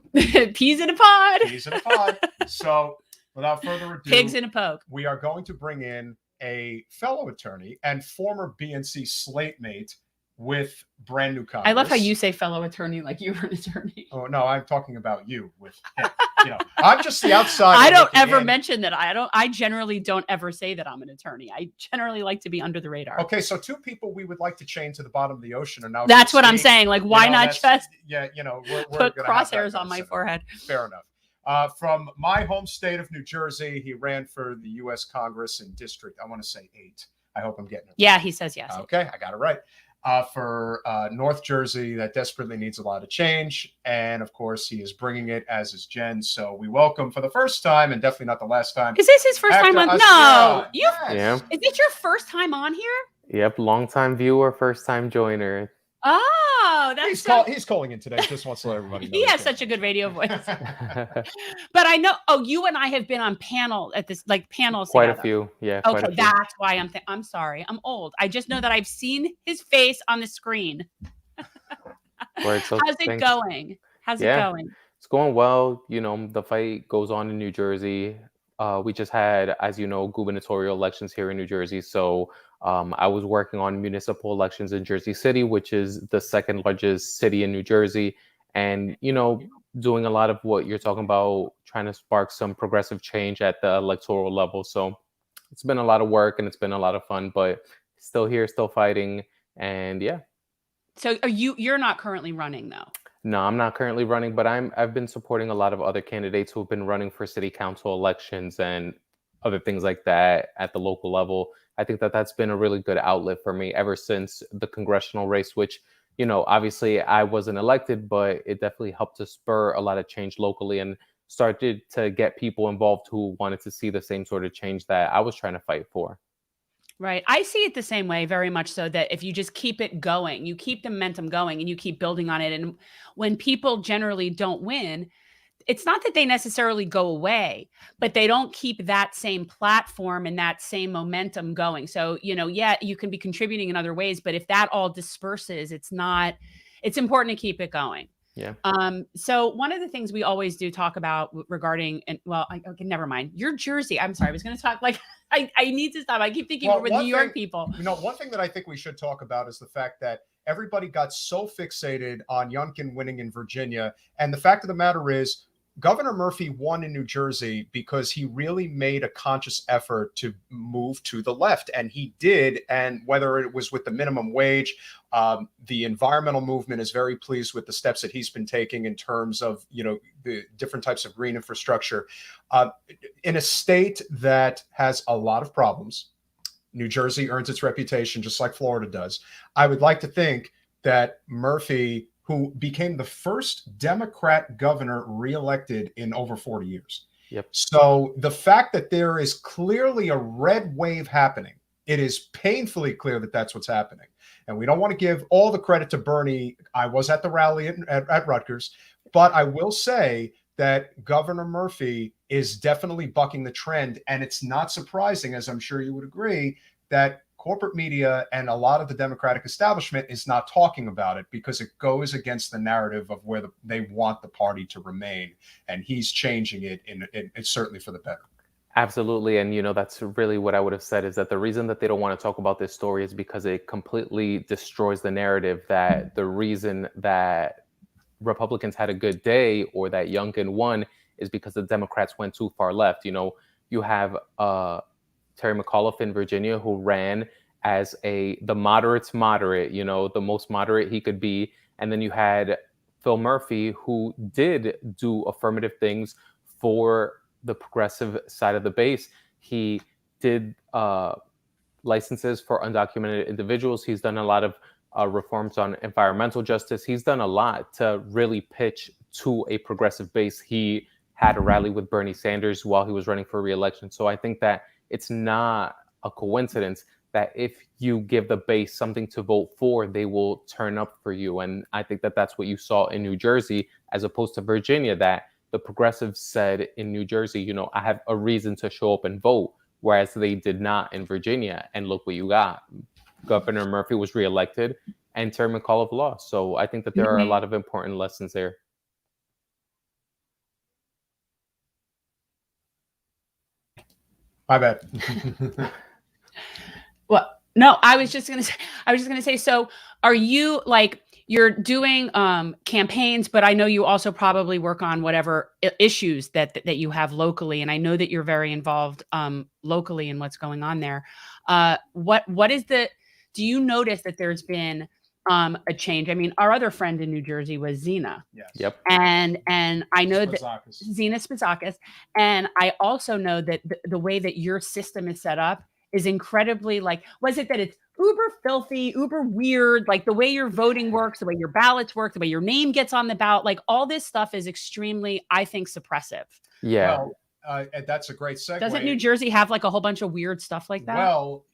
peas in a pod. Peas in a pod. So, without further ado, pigs in a poke. We are going to bring in a fellow attorney and former BNC Slate mate with brand new Congress. I love how you say fellow attorney like you were an attorney. Oh no, I'm talking about you with him. I'm just the outsider. I don't ever mention that. I generally don't ever say that I'm an attorney. I generally like to be under the radar. Okay, so two people we would like to chain to the bottom of the ocean are now. That's what I'm saying. Like, why not just we're put crosshairs on my forehead? Fair enough. From my home state of New Jersey, he ran for the U.S. Congress in District, I want to say 8. I hope I'm getting it right. Yeah, he says yes. Okay, I got it right. for North Jersey that desperately needs a lot of change. And of course, he is bringing it, as is Jen. So we welcome for the first time, and definitely not the last time. Is this his first time on? No, Yeah. Is this your first time on here? Yep, long-time viewer, first-time joiner. Oh, that's he's calling in today. Just wants to let everybody know. He has such a good radio voice. But I know. Oh, you and I have been on panels panels. Quite together. A few, yeah. Okay, that's why I'm sorry. I'm old. I just know that I've seen his face on the screen. How's it going? How's it going? It's going well. You know, the fight goes on in New Jersey. We just had, as you know, gubernatorial elections here in New Jersey. So I was working on municipal elections in Jersey City, which is the second largest city in New Jersey. And, you know, doing a lot of what you're talking about, trying to spark some progressive change at the electoral level. So it's been a lot of work and it's been a lot of fun, but still here, still fighting. And yeah. So you're not currently running though? No, I'm not currently running, but I've been supporting a lot of other candidates who have been running for city council elections and other things like that at the local level. I think that that's been a really good outlet for me ever since the congressional race, which, you know, obviously I wasn't elected, but it definitely helped to spur a lot of change locally and started to get people involved who wanted to see the same sort of change that I was trying to fight for. Right. I see it the same way, very much so, that if you just keep it going, you keep the momentum going and you keep building on it. And when people generally don't win, it's not that they necessarily go away, but they don't keep that same platform and that same momentum going. So, you know, yeah, you can be contributing in other ways, but if that all disperses, it's important to keep it going. Yeah. So one of the things we always do talk about regarding, and okay, never mind. Your Jersey. I'm sorry. I was going to talk I need to stop. I keep thinking we're with New York people. You know, one thing that I think we should talk about is the fact that everybody got so fixated on Youngkin winning in Virginia. And the fact of the matter is, Governor Murphy won in New Jersey because he really made a conscious effort to move to the left, and he did. And whether it was with the minimum wage, the environmental movement is very pleased with the steps that he's been taking in terms of, you know, the different types of green infrastructure. In a state that has a lot of problems, New Jersey earns its reputation just like Florida does. I would like to think that Murphy, who became the first Democrat governor reelected in over 40 years. Yep. So the fact that there is clearly a red wave happening, it is painfully clear that that's what's happening. And we don't want to give all the credit to Bernie. I was at the rally at Rutgers, but I will say that Governor Murphy is definitely bucking the trend. And it's not surprising, as I'm sure you would agree, that corporate media and a lot of the Democratic establishment is not talking about it because it goes against the narrative of where they want the party to remain. And he's changing it, it's certainly for the better. Absolutely. And, you know, that's really what I would have said, is that the reason that they don't want to talk about this story is because it completely destroys the narrative that the reason that Republicans had a good day or that Youngkin won is because the Democrats went too far left. You know, you have Terry McAuliffe in Virginia, who ran as the moderate's moderate, you know, the most moderate he could be. And then you had Phil Murphy, who did do affirmative things for the progressive side of the base. He did licenses for undocumented individuals. He's done a lot of reforms on environmental justice. He's done a lot to really pitch to a progressive base. He had a rally with Bernie Sanders while he was running for re-election. So I think that it's not a coincidence that if you give the base something to vote for, they will turn up for you. And I think that that's what you saw in New Jersey, as opposed to Virginia, that the progressives said in New Jersey, you know, I have a reason to show up and vote, whereas they did not in Virginia. And look what you got. Governor Murphy was reelected and Terry McAuliffe lost. So I think that there are a lot of important lessons there. My bad. Well, no, I was just gonna say. So, are you you're doing campaigns, but I know you also probably work on whatever issues that you have locally, and I know that you're very involved locally in what's going on there. What is the? Do you notice that there's been a change? I mean, our other friend in New Jersey was Zena. Yes. Yep. And I know that Spizakis. Zena Spizakis, and I also know that the way that your system is set up is incredibly was it that it's uber filthy, uber weird. Like the way your voting works, the way your ballots work, the way your name gets on the ballot, like all this stuff is extremely, I think, suppressive. Yeah. Well, and that's a great segue. Doesn't New Jersey have like a whole bunch of weird stuff like that? Well,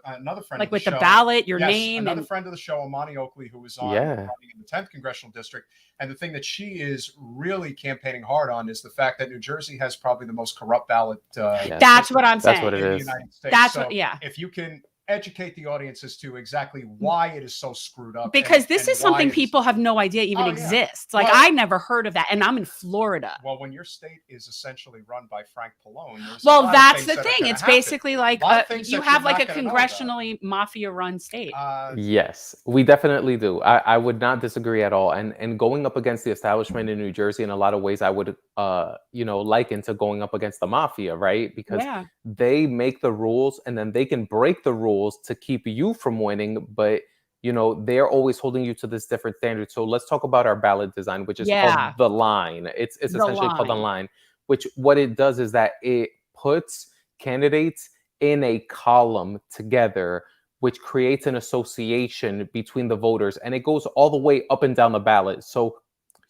another friend like of the with show, the ballot, your yes, name, another and friend of the show, Amani Oakley, who was on running in the 10th congressional district, and the thing that she is really campaigning hard on is the fact that New Jersey has probably the most corrupt ballot. That's what I'm saying. That's what it in is. the United States. That's so what, yeah. If you can educate the audience as to exactly why it is so screwed up, because this and is something why people have no idea even exists. Like, well, I never heard of that, and I'm in Florida. Well, when your state is essentially run by Frank Pallone, well, that's the thing. It's basically like you have like a congressionally mafia-run state. Yes, we definitely do. I would not disagree at all. And going up against the establishment in New Jersey in a lot of ways, I would liken to going up against the mafia, right? Because they make the rules and then they can break the rules to keep you from winning, but they're always holding you to this different standard. So let's talk about our ballot design, which is called the line. It's essentially called the line, which what it does is that it puts candidates in a column together, which creates an association between the voters, and it goes all the way up and down the ballot. So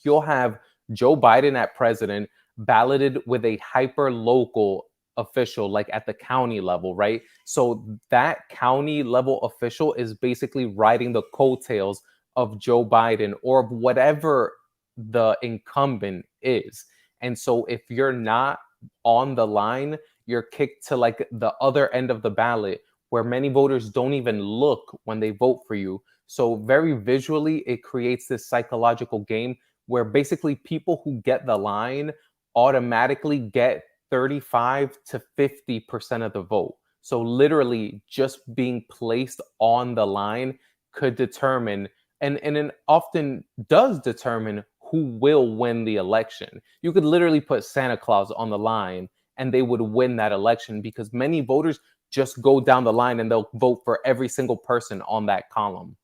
you'll have Joe Biden at president balloted with a hyper local official, like at the county level, right? So that county level official is basically riding the coattails of Joe Biden or of whatever the incumbent is. And so if you're not on the line, you're kicked to like the other end of the ballot where many voters don't even look when they vote for you. So very visually, it creates this psychological game where basically people who get the line automatically get 35 to 50% of the vote. So literally just being placed on the line could determine, and it often does determine, who will win the election. You could literally put Santa Claus on the line and they would win that election because many voters just go down the line and they'll vote for every single person on that column.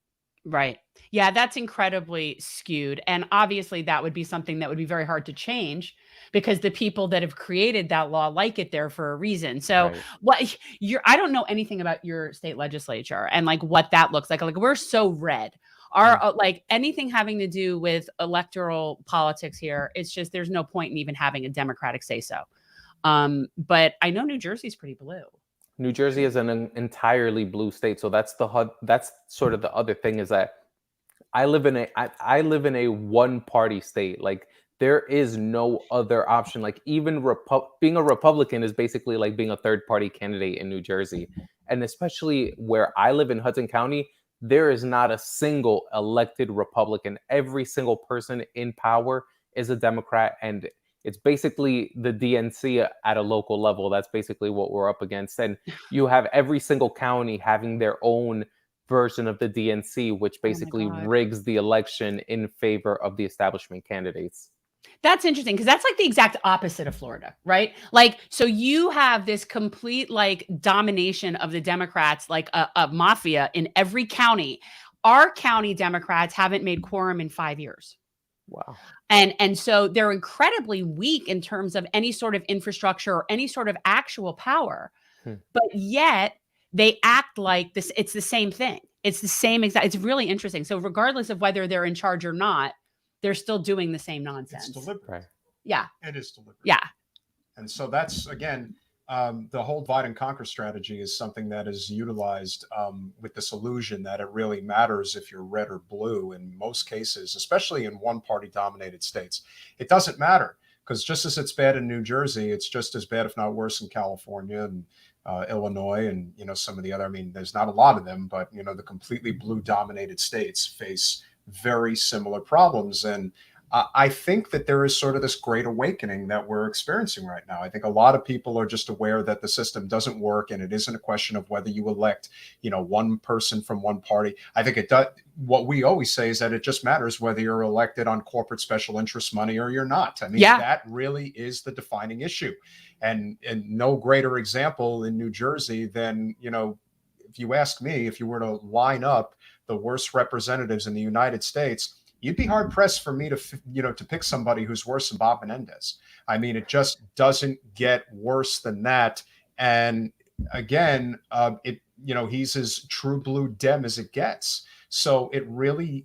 Right. Yeah, that's incredibly skewed. And obviously that would be something that would be very hard to change because the people that have created that law like it there for a reason. So I don't know anything about your state legislature and like what that looks like. Like we're so red. Our like anything having to do with electoral politics here, it's just there's no point in even having a Democratic say so. But I know New Jersey's pretty blue. New Jersey is an entirely blue state, so that's sort of the other thing is that I live in a one-party state. Like there is no other option. Like even being a Republican is basically like being a third-party candidate in New Jersey, and especially where I live in Hudson County, there is not a single elected Republican. Every single person in power is a Democrat, and it's basically the DNC at a local level. That's basically what we're up against. And you have every single county having their own version of the DNC, which basically rigs the election in favor of the establishment candidates. That's interesting because that's like the exact opposite of Florida, right? Like, so you have this complete like domination of the Democrats, like a mafia in every county. Our county Democrats haven't made quorum in 5 years. Wow. And so they're incredibly weak in terms of any sort of infrastructure or any sort of actual power. But yet they act like this. It's the same thing. It's the same exact. It's really interesting. So regardless of whether they're in charge or not, they're still doing the same nonsense. It's deliberate. Right. Yeah. It is deliberate. Yeah. And so that's, again, the whole divide and conquer strategy is something that is utilized with this illusion that it really matters if you're red or blue in most cases, especially in one-party dominated states. It doesn't matter because just as it's bad in New Jersey, it's just as bad, if not worse, in California and Illinois and, some of the other, I mean, there's not a lot of them, but, the completely blue dominated states face very similar problems. And I think that there is sort of this great awakening that we're experiencing right now. I think a lot of people are just aware that the system doesn't work and it isn't a question of whether you elect, one person from one party. I think it does. What we always say is that it just matters whether you're elected on corporate special interest money or you're not. I mean, that really is the defining issue. And no greater example in New Jersey than, if you ask me, if you were to line up the worst representatives in the United States, you'd be hard pressed for me to, to pick somebody who's worse than Bob Menendez. I mean, it just doesn't get worse than that. And again, he's as true blue Dem as it gets. So it really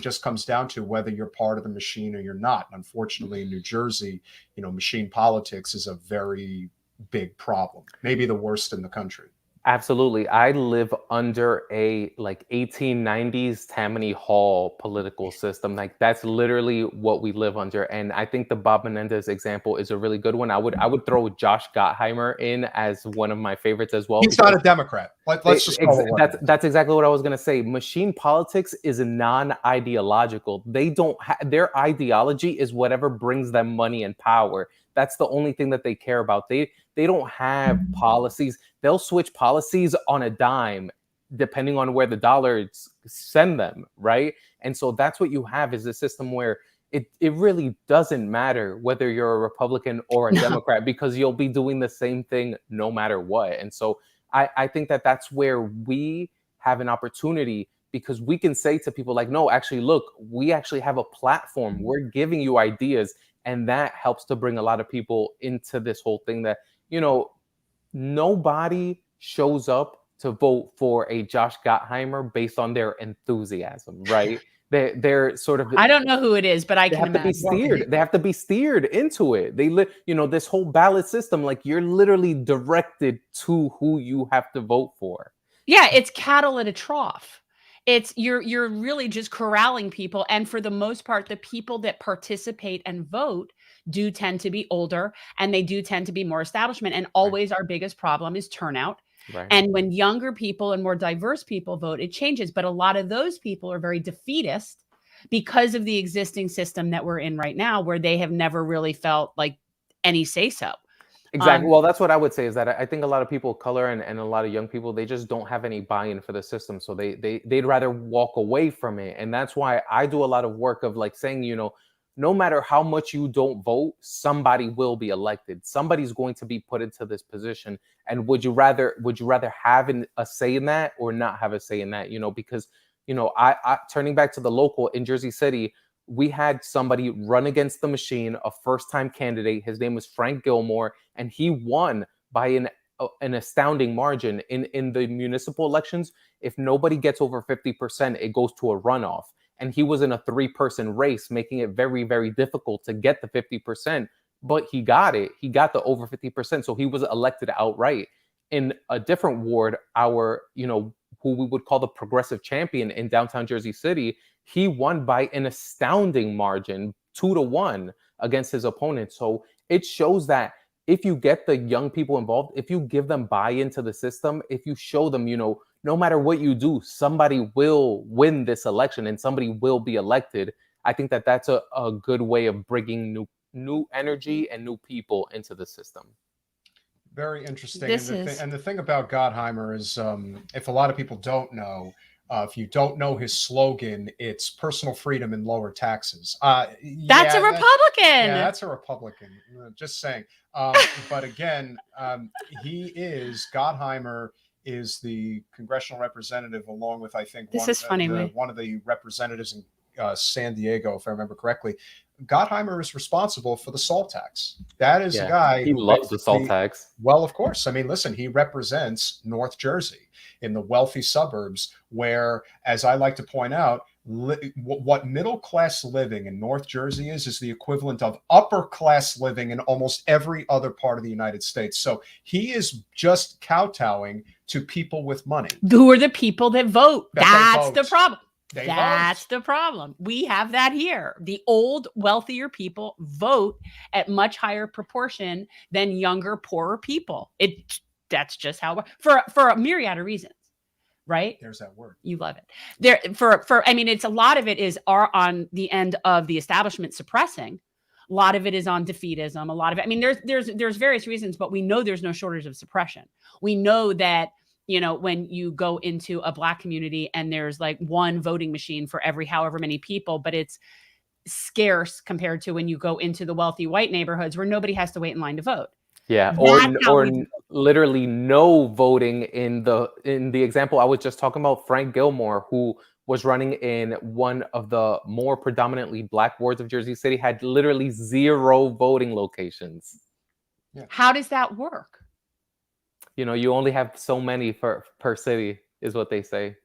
just comes down to whether you're part of the machine or you're not. Unfortunately, in New Jersey, machine politics is a very big problem, maybe the worst in the country. Absolutely. I live under a 1890s Tammany Hall political system. Like that's literally what we live under. And I think the Bob Menendez example is a really good one. I would throw Josh Gottheimer in as one of my favorites as well. He's not a Democrat. Let's just call it that's exactly what I was going to say. Machine politics is non-ideological. They don't their ideology is whatever brings them money and power. That's the only thing that they care about. They don't have policies. They'll switch policies on a dime depending on where the dollars send them, right? And so that's what you have is a system where it really doesn't matter whether you're a Republican or a Democrat because you'll be doing the same thing no matter what. And so I think that that's where we have an opportunity because we can say to people like, no, actually, look, we actually have a platform. We're giving you ideas. And that helps to bring a lot of people into this whole thing that, nobody shows up to vote for a Josh Gottheimer based on their enthusiasm, right? They're sort of. I don't know who it is, but I can imagine. They have to be steered. They have to be steered into it. This whole ballot system, like you're literally directed to who you have to vote for. Yeah, it's cattle at a trough. It's you're really just corralling people. And for the most part, the people that participate and vote do tend to be older and they do tend to be more establishment. And always our biggest problem is turnout. Right. And when younger people and more diverse people vote, it changes. But a lot of those people are very defeatist because of the existing system that we're in right now, where they have never really felt like any say-so. Exactly. Well, that's what I would say is that I think a lot of people of color and a lot of young people, they just don't have any buy-in for the system. So they'd rather walk away from it. And that's why I do a lot of work of like saying, no matter how much you don't vote, somebody will be elected. Somebody's going to be put into this position. And would you rather have a say in that or not have a say in that? Because, I turning back to the local in Jersey City, we had somebody run against the machine, a first-time candidate. His name was Frank Gilmore, and he won by an astounding margin. In the municipal elections, if nobody gets over 50%, it goes to a runoff. And he was in a 3-person race, making it very, very difficult to get the 50%. But he got it. He got the over 50%. So he was elected outright. In a different ward, our, who we would call the progressive champion in downtown Jersey City, he won by an astounding margin, 2-1 against his opponent. So it shows that if you get the young people involved, if you give them buy-in to the system, if you show them, no matter what you do, somebody will win this election and somebody will be elected. I think that that's a good way of bringing new energy and new people into the system. Very interesting. And the thing about Gottheimer is, if a lot of people don't know, if you don't know his slogan, it's personal freedom and lower taxes. That's a Republican. That's a Republican. Just saying. But again, Gottheimer is the congressional representative, along with, I think, one of the representatives in San Diego, if I remember correctly. Gottheimer is responsible for the salt tax. That is a guy who loves the salt tax. Well, of course. I mean, listen, he represents North Jersey in the wealthy suburbs where, as I like to point out, what middle-class living in North Jersey is the equivalent of upper-class living in almost every other part of the United States. So he is just kowtowing to people with money. Who are the people that vote? That's the problem. That's the problem. We have that here. The old, wealthier people vote at much higher proportion than younger, poorer people. That's just how, for a myriad of reasons, right? There's that word. You love it. It's a lot of it are on the end of the establishment suppressing. A lot of it is on defeatism. A lot of it, there's various reasons, but we know there's no shortage of suppression. We know that, when you go into a Black community and there's like one voting machine for every however many people, but it's scarce compared to when you go into the wealthy white neighborhoods where nobody has to wait in line to vote. Yeah, or literally no voting in the example I was just talking about. Frank Gilmore, who was running in one of the more predominantly Black wards of Jersey City, had literally 0 voting locations. Yeah. How does that work? You only have so many per city, is what they say.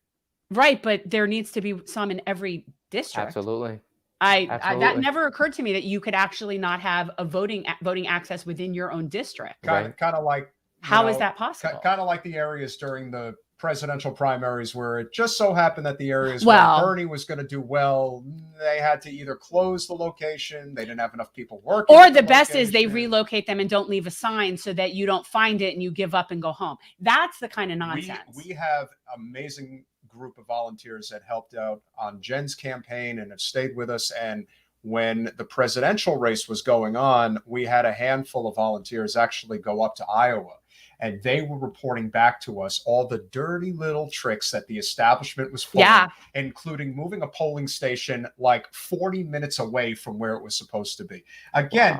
Right, but there needs to be some in every district. Absolutely. I that never occurred to me that you could actually not have a voting access within your own district. Kind of like, how is that possible? Kind of like the areas during the presidential primaries where it just so happened that the areas where Bernie was going to do well, they had to either close the location, they didn't have enough people working. Or the best is they relocate them and don't leave a sign so that you don't find it and you give up and go home. That's the kind of nonsense. We have amazing group of volunteers that helped out on Jen's campaign and have stayed with us. And when the presidential race was going on, we had a handful of volunteers actually go up to Iowa. And they were reporting back to us all the dirty little tricks that the establishment was pulling, including moving a polling station like 40 minutes away from where it was supposed to be. Again,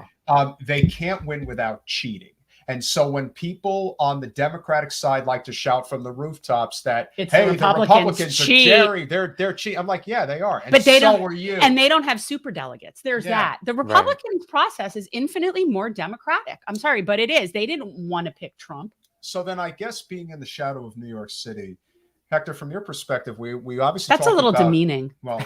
they can't win without cheating. And so when people on the Democratic side like to shout from the rooftops that, hey, the Republicans are Jerry, they're cheating. I'm like, yeah, they are. And but they so don't, are you. And they don't have super delegates. There's that. The Republican process is infinitely more democratic. I'm sorry, but it is. They didn't want to pick Trump. So then I guess being in the shadow of New York City, Hector, from your perspective, we obviously that's a little demeaning. Well,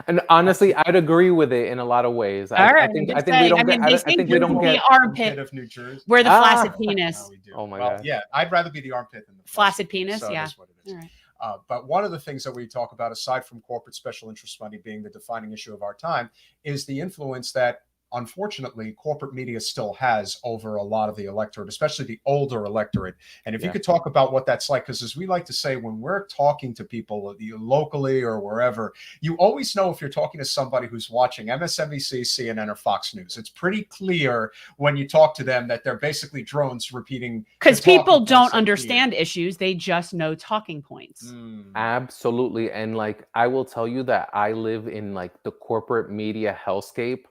and honestly, I'd agree with it in a lot of ways. I think we don't get the armpit of New Jersey. We're the flaccid penis. Oh my God. Yeah, I'd rather be the armpit than the flaccid penis. So yeah, that's what it is. All right. But one of the things that we talk about, aside from corporate special interest money being the defining issue of our time, is the influence that, unfortunately, corporate media still has over a lot of the electorate, especially the older electorate. And if you could talk about what that's like, because as we like to say, when we're talking to people locally or wherever, you always know if you're talking to somebody who's watching MSNBC, CNN, or Fox News. It's pretty clear when you talk to them that they're basically drones repeating. Because people don't understand issues. They just know talking points. Absolutely. And like, I will tell you that I live in like the corporate media hellscape,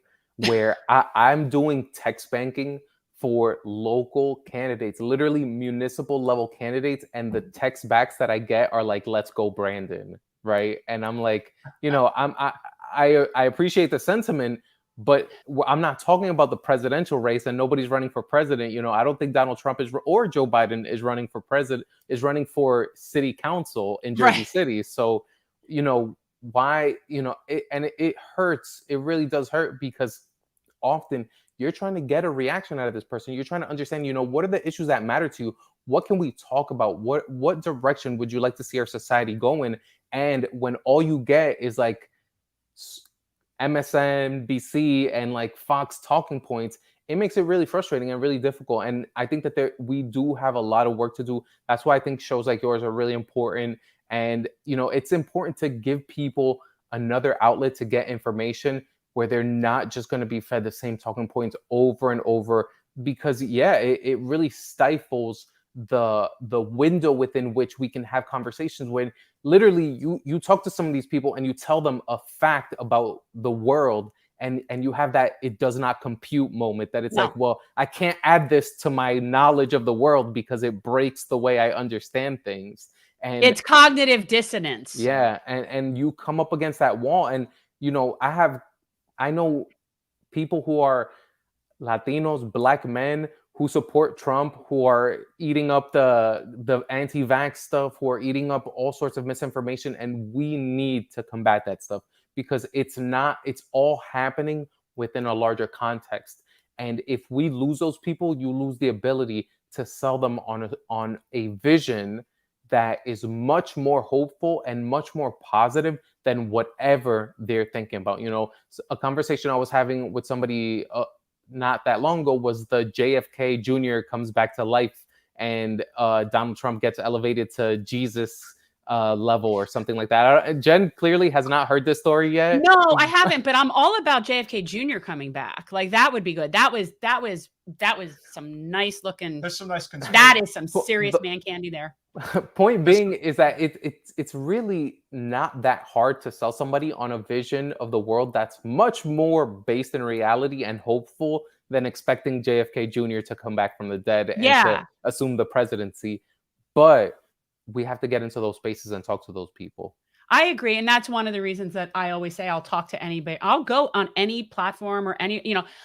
where I'm doing text banking for local candidates, literally municipal level candidates. And the text backs that I get are like, let's go, Brandon. Right. And I'm like, I appreciate the sentiment, but I'm not talking about the presidential race and nobody's running for president. I don't think Donald Trump or Joe Biden is running for president, is running for city council in Jersey City. So, why, it hurts. It really does hurt, because often you're trying to get a reaction out of this person. You're trying to understand, what are the issues that matter to you? What can we talk about? What direction would you like to see our society go in? And when all you get is like MSNBC and like Fox talking points, it makes it really frustrating and really difficult. And I think that we do have a lot of work to do. That's why I think shows like yours are really important. And, it's important to give people another outlet to get information where they're not just going to be fed the same talking points over and over, because it really stifles the window within which we can have conversations. When literally you talk to some of these people and you tell them a fact about the world, and you have that it does not compute moment, that it's like, well, I can't add this to my knowledge of the world because it breaks the way I understand things. And it's cognitive dissonance. Yeah. And you come up against that wall. And, I know people who are Latinos, Black men who support Trump, who are eating up the anti-vax stuff, who are eating up all sorts of misinformation. And we need to combat that stuff, because it's all happening within a larger context. And if we lose those people, you lose the ability to sell them on a vision that is much more hopeful and much more positive than whatever they're thinking about. A conversation I was having with somebody not that long ago was the JFK Jr. comes back to life, and Donald Trump gets elevated to Jesus level or something like that. Jen clearly has not heard this story yet. No, I haven't, but I'm all about JFK Jr. coming back. Like, that would be good. That was some nice looking. There's some nice. That is some serious man candy there. Point being is that it's really not that hard to sell somebody on a vision of the world that's much more based in reality and hopeful than expecting JFK Jr. to come back from the dead and to assume the presidency. But we have to get into those spaces and talk to those people. I agree. And that's one of the reasons that I always say I'll talk to anybody. I'll go on any platform or any,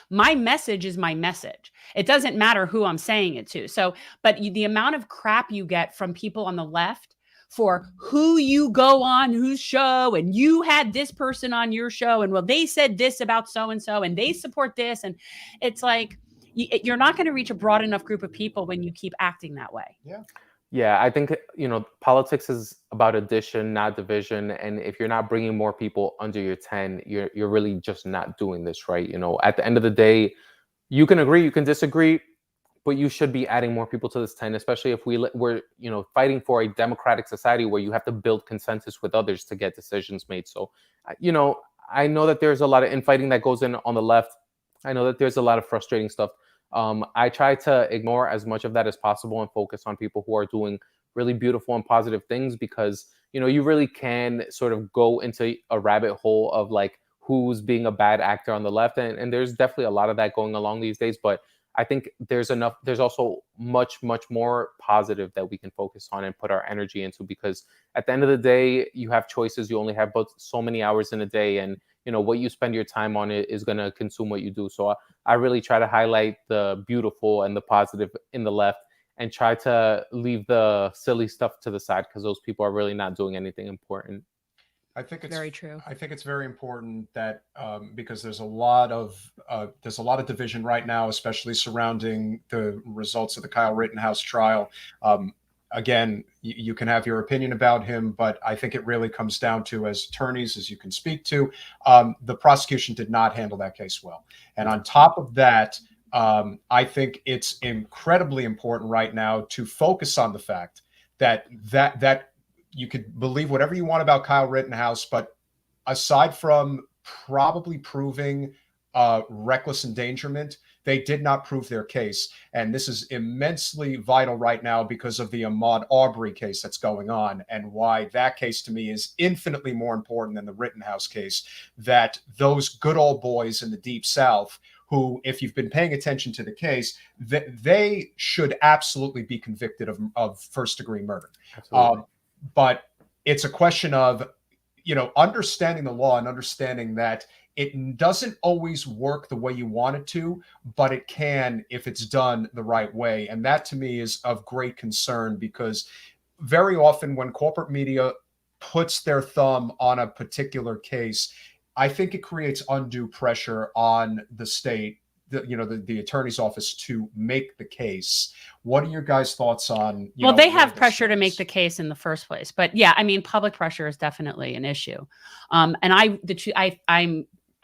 my message is my message. It doesn't matter who I'm saying it to. So, but the amount of crap you get from people on the left for who you go on whose show and you had this person on your show and well, they said this about so-and-so and they support this. And it's like, you're not going to reach a broad enough group of people when you keep acting that way. Yeah. Yeah, I think, politics is about addition, not division. And if you're not bringing more people under your tent, you're really just not doing this right. At the end of the day, you can agree, you can disagree, but you should be adding more people to this tent, especially if we're fighting for a democratic society where you have to build consensus with others to get decisions made. So, I know that there's a lot of infighting that goes on the left. I know that there's a lot of frustrating stuff. I try to ignore as much of that as possible and focus on people who are doing really beautiful and positive things, because, you really can sort of go into a rabbit hole of like who's being a bad actor on the left. And there's definitely a lot of that going along these days. But I think there's also much, much more positive that we can focus on and put our energy into, because at the end of the day, you have choices. You only have but so many hours in a day, and what you spend your time on is going to consume what you do. So I really try to highlight the beautiful and the positive in the left and try to leave the silly stuff to the side, because those people are really not doing anything important. I think it's very true. I think it's very important that because there's a lot of division right now, especially surrounding the results of the Kyle Rittenhouse trial. Again, you can have your opinion about him, but I think it really comes down to, as attorneys, as you can speak to, the prosecution did not handle that case well. And on top of that, I think it's incredibly important right now to focus on the fact that you could believe whatever you want about Kyle Rittenhouse, but aside from probably proving reckless endangerment, they did not prove their case. And this is immensely vital right now because of the Ahmaud Arbery case that's going on, and why that case to me is infinitely more important than the Rittenhouse case. That those good old boys in the Deep South, who, if you've been paying attention to the case, they should absolutely be convicted of first-degree murder. But it's a question of, understanding the law and understanding that it doesn't always work the way you want it to, but it can if it's done the right way. And that to me is of great concern, because very often when corporate media puts their thumb on a particular case, I think it creates undue pressure on the state, the attorney's office, to make the case. What are your guys' thoughts on? Well, they have pressure to make the case in the first place, but yeah, I mean, public pressure is definitely an issue. And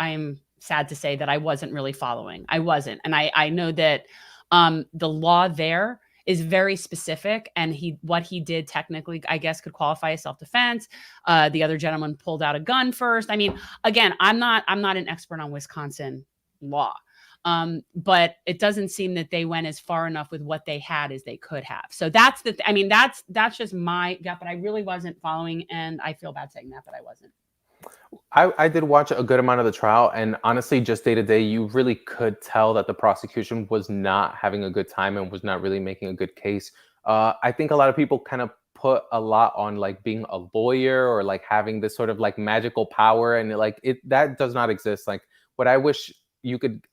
I'm sad to say that I wasn't really following. I wasn't, and I know that the law there is very specific, and what he did technically, I guess, could qualify as self-defense. The other gentleman pulled out a gun first. I mean, again, I'm not an expert on Wisconsin law. But it doesn't seem that they went as far enough with what they had as they could have. So that's that's just my gut, but I really wasn't following, and I feel bad saying that, but I wasn't. I did watch a good amount of the trial, and honestly, just day to day, you really could tell that the prosecution was not having a good time and was not really making a good case. I think a lot of people kind of put a lot on like being a lawyer or like having this sort of like magical power, and that does not exist. Like, what I wish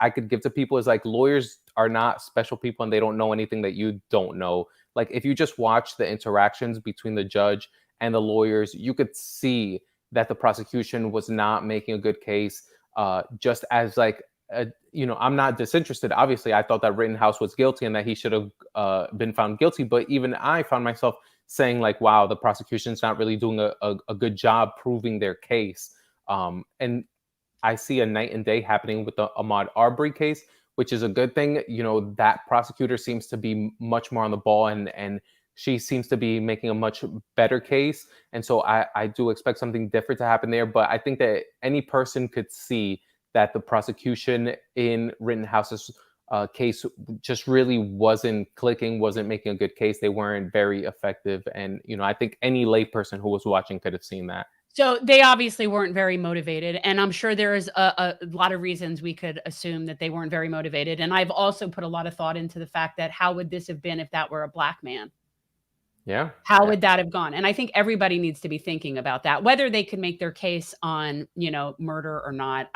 I could give to people is like, lawyers are not special people and they don't know anything that you don't know. Like, if you just watch the interactions between the judge and the lawyers, you could see that the prosecution was not making a good case. Just as like, I'm not disinterested. Obviously, I thought that Rittenhouse was guilty and that he should have been found guilty. But even I found myself saying like, wow, the prosecution's not really doing a good job proving their case. And I see a night and day happening with the Ahmaud Arbery case, which is a good thing. That prosecutor seems to be much more on the ball, and she seems to be making a much better case. And so I do expect something different to happen there. But I think that any person could see that the prosecution in Rittenhouse's case just really wasn't clicking, wasn't making a good case. They weren't very effective. And, I think any layperson who was watching could have seen that. So they obviously weren't very motivated. And I'm sure there is a lot of reasons we could assume that they weren't very motivated. And I've also put a lot of thought into the fact that how would this have been if that were a black man? Yeah. How would that have gone? And I think everybody needs to be thinking about that, whether they could make their case on, murder or not.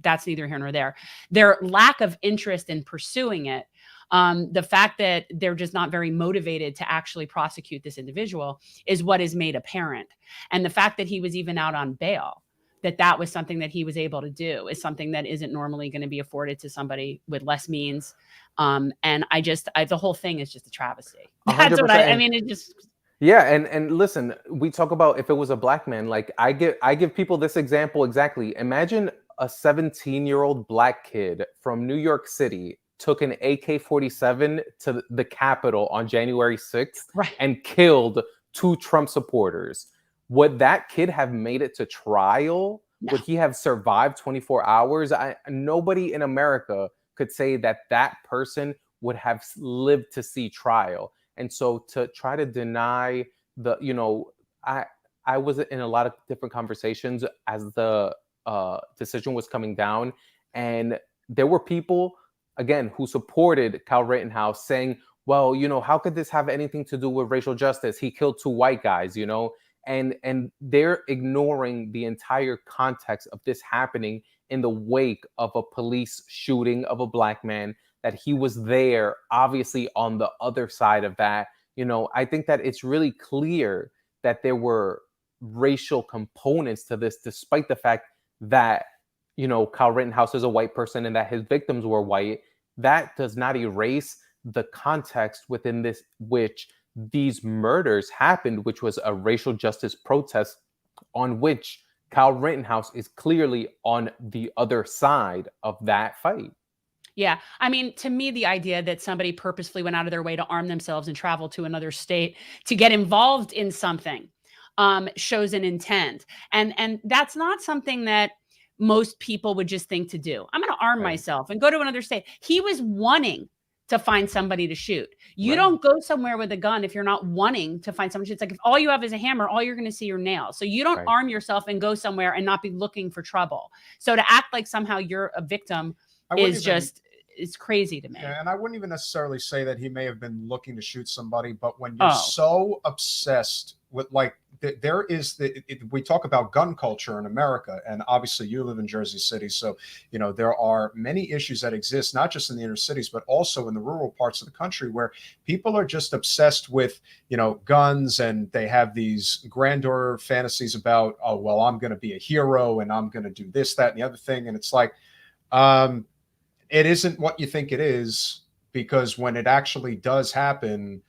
That's neither here nor there. Their lack of interest in pursuing it, the fact that they're just not very motivated to actually prosecute this individual is what is made apparent. And the fact that he was even out on bail, that was something that he was able to do, is something that isn't normally going to be afforded to somebody with less means. And the whole thing is just a travesty. That's 100%. what I mean. It just. Yeah, and listen, we talk about if it was a black man, like I give people this example exactly. Imagine a 17-year-old black kid from New York City took an AK-47 to the Capitol on January 6th and killed 2 Trump supporters. Would that kid have made it to trial? No. Would he have survived 24 hours? Nobody in America could say that person would have lived to see trial. And so to try to deny I was in a lot of different conversations as the decision was coming down. And there were people, again, who supported Kyle Rittenhouse saying, well, how could this have anything to do with racial justice? He killed 2 white guys, and they're ignoring the entire context of this happening in the wake of a police shooting of a black man, that he was there, obviously, on the other side of that. I think that it's really clear that there were racial components to this, despite the fact that, Kyle Rittenhouse is a white person and that his victims were white. That does not erase the context within this, which these murders happened, which was a racial justice protest on which Kyle Rittenhouse is clearly on the other side of that fight. Yeah. I mean, to me, the idea that somebody purposefully went out of their way to arm themselves and travel to another state to get involved in something shows an intent. And that's not something that most people would just think to do. I'm going to arm myself and go to another state. He was wanting to find somebody to shoot. You don't go somewhere with a gun if you're not wanting to find someone to shoot. It's like if all you have is a hammer, all you're going to see are nails. So you don't arm yourself and go somewhere and not be looking for trouble. So to act like somehow you're a victim it's crazy to me. Yeah, and I wouldn't even necessarily say that he may have been looking to shoot somebody, but when you're so obsessed with, like, there is we talk about gun culture in America, and obviously you live in Jersey City, so there are many issues that exist, not just in the inner cities, but also in the rural parts of the country, where people are just obsessed with guns, and they have these grandeur fantasies about, oh well, I'm going to be a hero and I'm going to do this, that, and the other thing, and it's like, it isn't what you think it is, because when it actually does happen,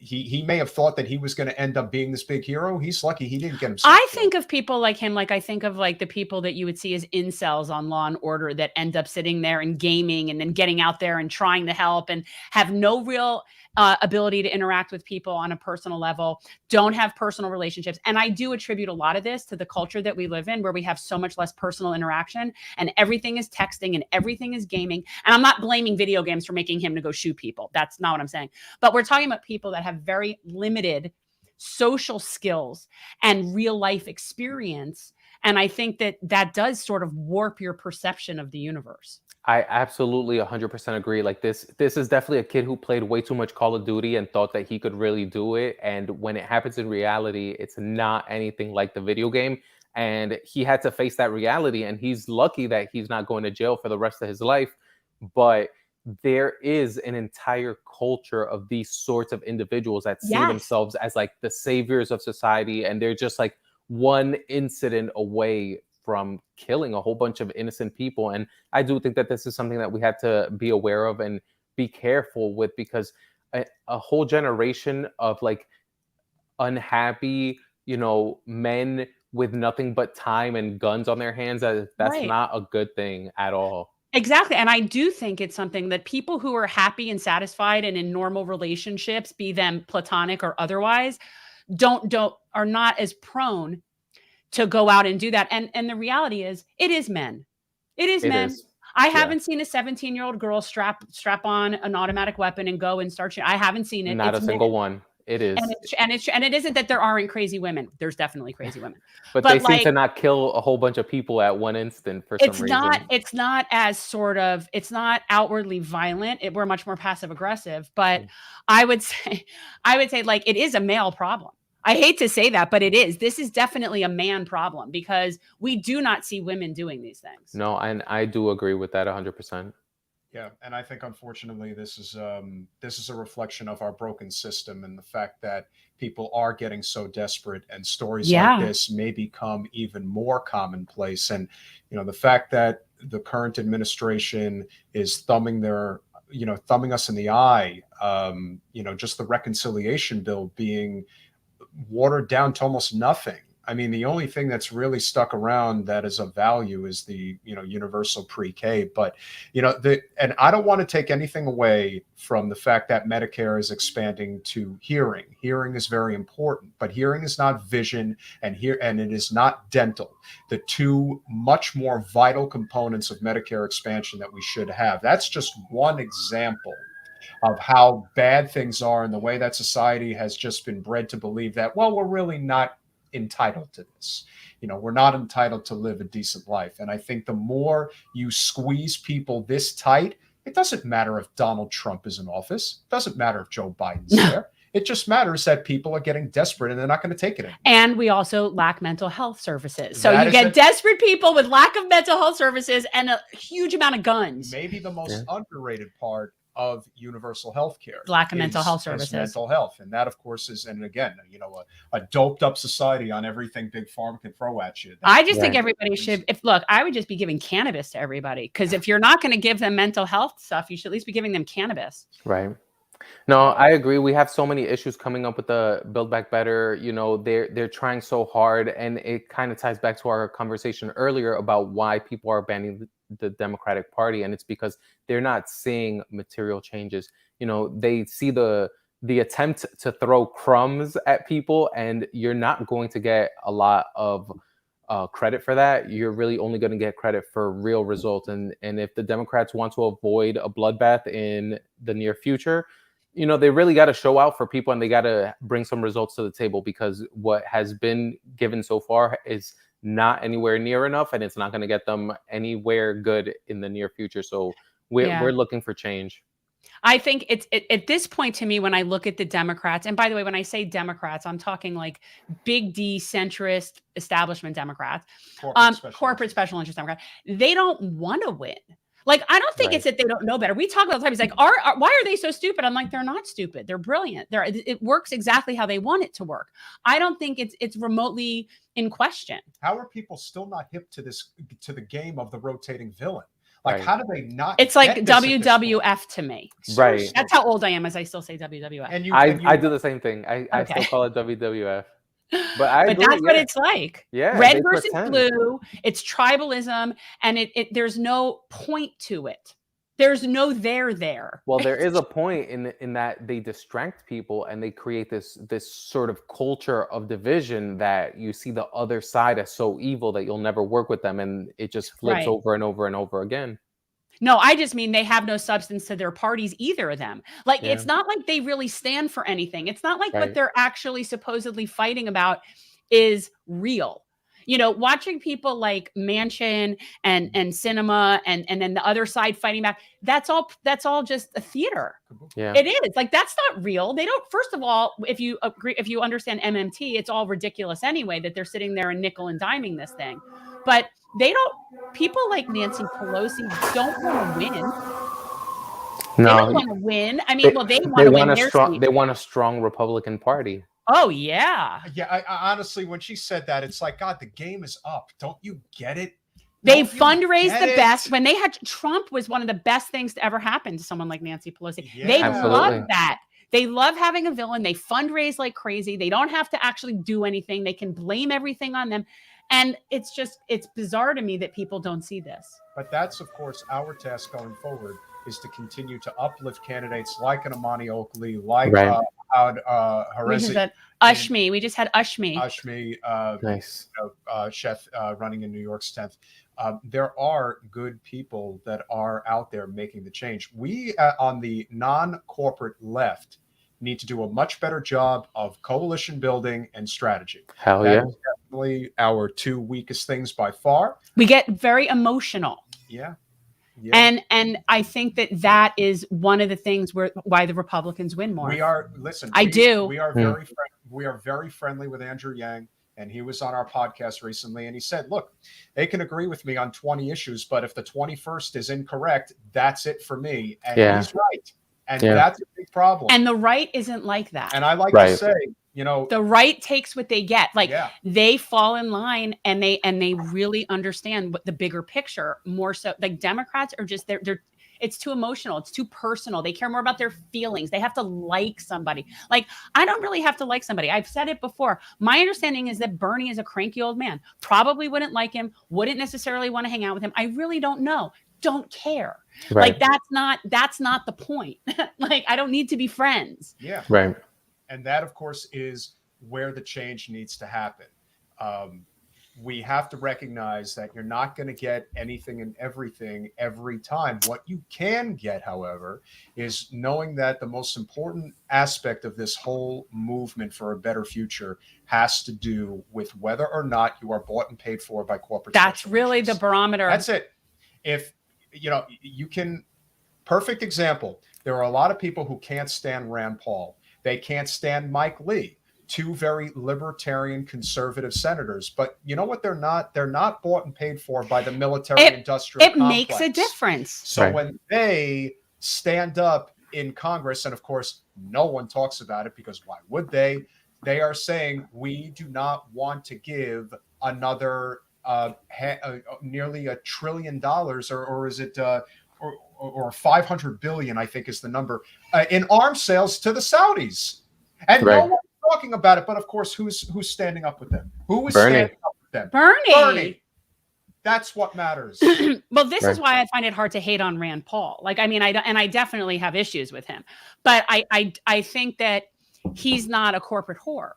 he may have thought that he was going to end up being this big hero. He's lucky he didn't get himself killed. Think of people like him, like I think of like the people that you would see as incels on Law and Order that end up sitting there and gaming and then getting out there and trying to help and have no real ability to interact with people on a personal level, don't have personal relationships. And I do attribute a lot of this to the culture that we live in, where we have so much less personal interaction and everything is texting and everything is gaming. And I'm not blaming video games for making him to go shoot people. That's not what I'm saying. But we're talking about people that have very limited social skills and real life experience. And I think that does sort of warp your perception of the universe. I absolutely 100% agree. Like this is definitely a kid who played way too much Call of Duty and thought that he could really do it. And when it happens in reality, it's not anything like the video game. And he had to face that reality. And he's lucky that he's not going to jail for the rest of his life. But there is an entire culture of these sorts of individuals that see themselves as like the saviors of society. And they're just like one incident away from killing a whole bunch of innocent people. And I do think that this is something that we had to be aware of and be careful with, because a whole generation of like unhappy, men with nothing but time and guns on their hands, that's not a good thing at all. Exactly. And I do think it's something that people who are happy and satisfied and in normal relationships, be them platonic or otherwise, are not as prone to go out and do that. And the reality is, it is men. It is men. I haven't seen a 17-year-old girl strap on an automatic weapon and go and start shooting. I haven't seen it. Not a single one. It is. And it isn't that there aren't crazy women. There's definitely crazy women. But they seem to not kill a whole bunch of people at one instant for some reason. It's not as it's not outwardly violent. We're much more passive aggressive. But I would say like it is a male problem. I hate to say that, but it is. This is definitely a man problem because we do not see women doing these things. No, and I do agree with that 100%. Yeah, and I think unfortunately this is a reflection of our broken system and the fact that people are getting so desperate, and stories like this may become even more commonplace. And the fact that the current administration is thumbing us in the eye, just the reconciliation bill being watered down to almost nothing. I mean, the only thing that's really stuck around that is of value is the, universal pre-K. But, and I don't want to take anything away from the fact that Medicare is expanding to hearing. Hearing is very important, but hearing is not vision, and it is not dental. The two much more vital components of Medicare expansion that we should have. That's just one example of how bad things are and the way that society has just been bred to believe that, well, we're really not entitled to this. We're not entitled to live a decent life. And I think the more you squeeze people this tight, it doesn't matter if Donald Trump is in office. It doesn't matter if Joe Biden's there. It just matters that people are getting desperate and they're not going to take it anymore. And we also lack mental health services. So you get desperate people with lack of mental health services and a huge amount of guns. Maybe the most underrated part of universal health care. Lack of mental health services. Mental health. And that, of course, is, and again, a doped up society on everything Big Pharma can throw at you. I just think everybody should, I would just be giving cannabis to everybody. Because if you're not going to give them mental health stuff, you should at least be giving them cannabis. Right. No, I agree. We have so many issues coming up with the Build Back Better. They're trying so hard. And it kind of ties back to our conversation earlier about why people are banning the Democratic Party, and it's because they're not seeing material changes. They see the attempt to throw crumbs at people, and you're not going to get a lot of credit for that. You're really only going to get credit for real results. And if the Democrats want to avoid a bloodbath in the near future, they really got to show out for people, and they got to bring some results to the table, because what has been given so far is not anywhere near enough, and it's not going to get them anywhere good in the near future. So we're looking for change. I think it's at this point, to me, when I look at the Democrats, and by the way, when I say Democrats, I'm talking like big D centrist establishment Democrats, corporate special interest Democrats. They don't want to win. Like, I don't think it's that they don't know better. We talk all the time. It's like, why are they so stupid? I'm like, they're not stupid. They're brilliant. It works exactly how they want it to work. I don't think it's remotely in question. How are people still not hip to the game of the rotating villain? Like, how do they not? It's like WWF to me. Right. That's how old I am, as I still say WWF. And I do the same thing. I still call it WWF. But that's what it's like. Yeah, red versus blue. It's tribalism, and there's no point to it. There's no there. Well, there is a point in that they distract people, and they create this sort of culture of division that you see the other side as so evil that you'll never work with them, and it just flips over and over and over again. No, I just mean they have no substance to their parties, either of them. Like, it's not like they really stand for anything. It's not like what they're actually supposedly fighting about is real. Watching people like Manchin and Cinema and then the other side fighting back, that's all just a theater. Yeah. It is. Like, that's not real. They don't, first of all, if you understand MMT, it's all ridiculous anyway that they're sitting there and nickel and diming this thing. But people like Nancy Pelosi don't want to win. No, they don't want to win. I mean, they want to win. They want a strong Republican Party. Oh, yeah. Yeah, I honestly, when she said that, it's like, God, the game is up. Don't you get it? They fundraised the best. When they had Trump, was one of the best things to ever happen to someone like Nancy Pelosi. Yeah. They love that. They love having a villain. They fundraise like crazy. They don't have to actually do anything. They can blame everything on them. And it's bizarre to me that people don't see this. But that's, of course, our task going forward, is to continue to uplift candidates like an Amani Oakley, like Ashmi. We just had Ashmi. Nice. Sheth running in New York's 10th. There are good people that are out there making the change. We on the non-corporate left need to do a much better job of coalition building and strategy. Hell That yeah. is definitely our two weakest things by far. We get very emotional. Yeah. Yeah. And I think that is one of the things why the Republicans win more. We are, listen, I do. We are very friendly with Andrew Yang, and he was on our podcast recently, and he said, look, they can agree with me on 20 issues, but if the 21st is incorrect, that's it for me. And he's right. And that's a big problem. And the right isn't like that. And I like to say, you know, the right takes what they get. Like they fall in line and they really understand what the bigger picture more so. Like Democrats are just they're it's too emotional. It's too personal. They care more about their feelings. They have to like somebody. Like I don't really have to like somebody. I've said it before. My understanding is that Bernie is a cranky old man. Probably wouldn't like him. Wouldn't necessarily want to hang out with him. I really don't know. Don't care. Like that's not the point. Like I don't need to be friends. Yeah. Right. And that, of course, is where the change needs to happen. We have to recognize that you're not going to get anything and everything every time. What you can get, however, is knowing that the most important aspect of this whole movement for a better future has to do with whether or not you are bought and paid for by corporate. That's really the barometer. That's it. If, you know, you can, perfect example. There are a lot of people who can't stand Rand Paul. They can't stand Mike Lee. Two very libertarian conservative senators, but you know what? They're not bought and paid for by the military industrial complex. It makes a difference. So when they stand up in Congress, and of course, no one talks about it because why would they? They are saying we do not want to give another nearly $1 trillion, or is it or 500 billion, I think is the number, in arms sales to the Saudis, and no one talking about it, but of course, who's standing up with them? Who is standing up with them? Bernie. That's what matters. Well, this is why I find it hard to hate on Rand Paul. Like, I mean, I definitely have issues with him, but I think that he's not a corporate whore.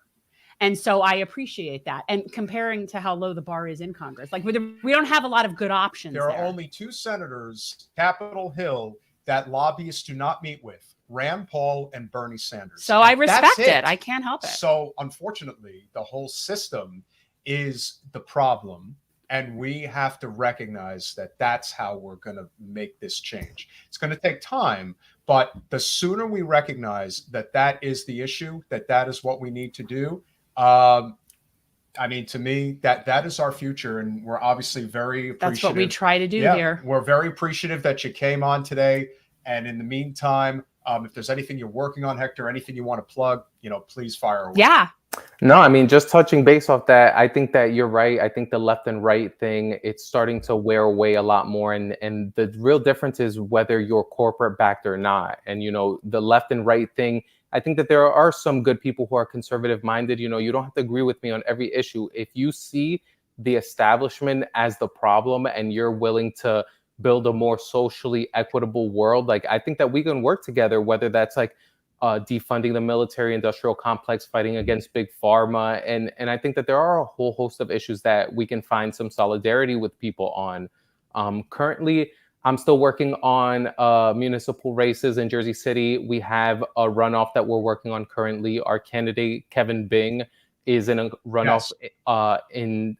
And so I appreciate that. And comparing to how low the bar is in Congress, like we don't have a lot of good options. There are only two senators, Capitol Hill, that lobbyists do not meet with. Rand Paul and Bernie Sanders. So I respect it. I can't help it. So unfortunately, the whole system is the problem. And we have to recognize that that's how we're going to make this change. It's going to take time, but the sooner we recognize that that is the issue, that is what we need to do. I mean, to me, that is our future. And we're obviously very appreciative. That's what we try to do here. We're very appreciative that you came on today. And in the meantime, if there's anything you're working on, Hector, anything you want to plug, please fire away. Yeah. No, I mean, just touching base off that, I think that you're right. I think the left and right thing, it's starting to wear away a lot more. And the real difference is whether you're corporate backed or not. And, the left and right thing, I think that there are some good people who are conservative minded. You don't have to agree with me on every issue. If you see the establishment as the problem and you're willing to build a more socially equitable world, like I think that we can work together, whether that's like defunding the military industrial complex, fighting against big pharma. And I think that there are a whole host of issues that we can find some solidarity with people on. Currently, I'm still working on municipal races in Jersey City. We have a runoff that we're working on currently. Our candidate, Kevin Bing, is in a runoff in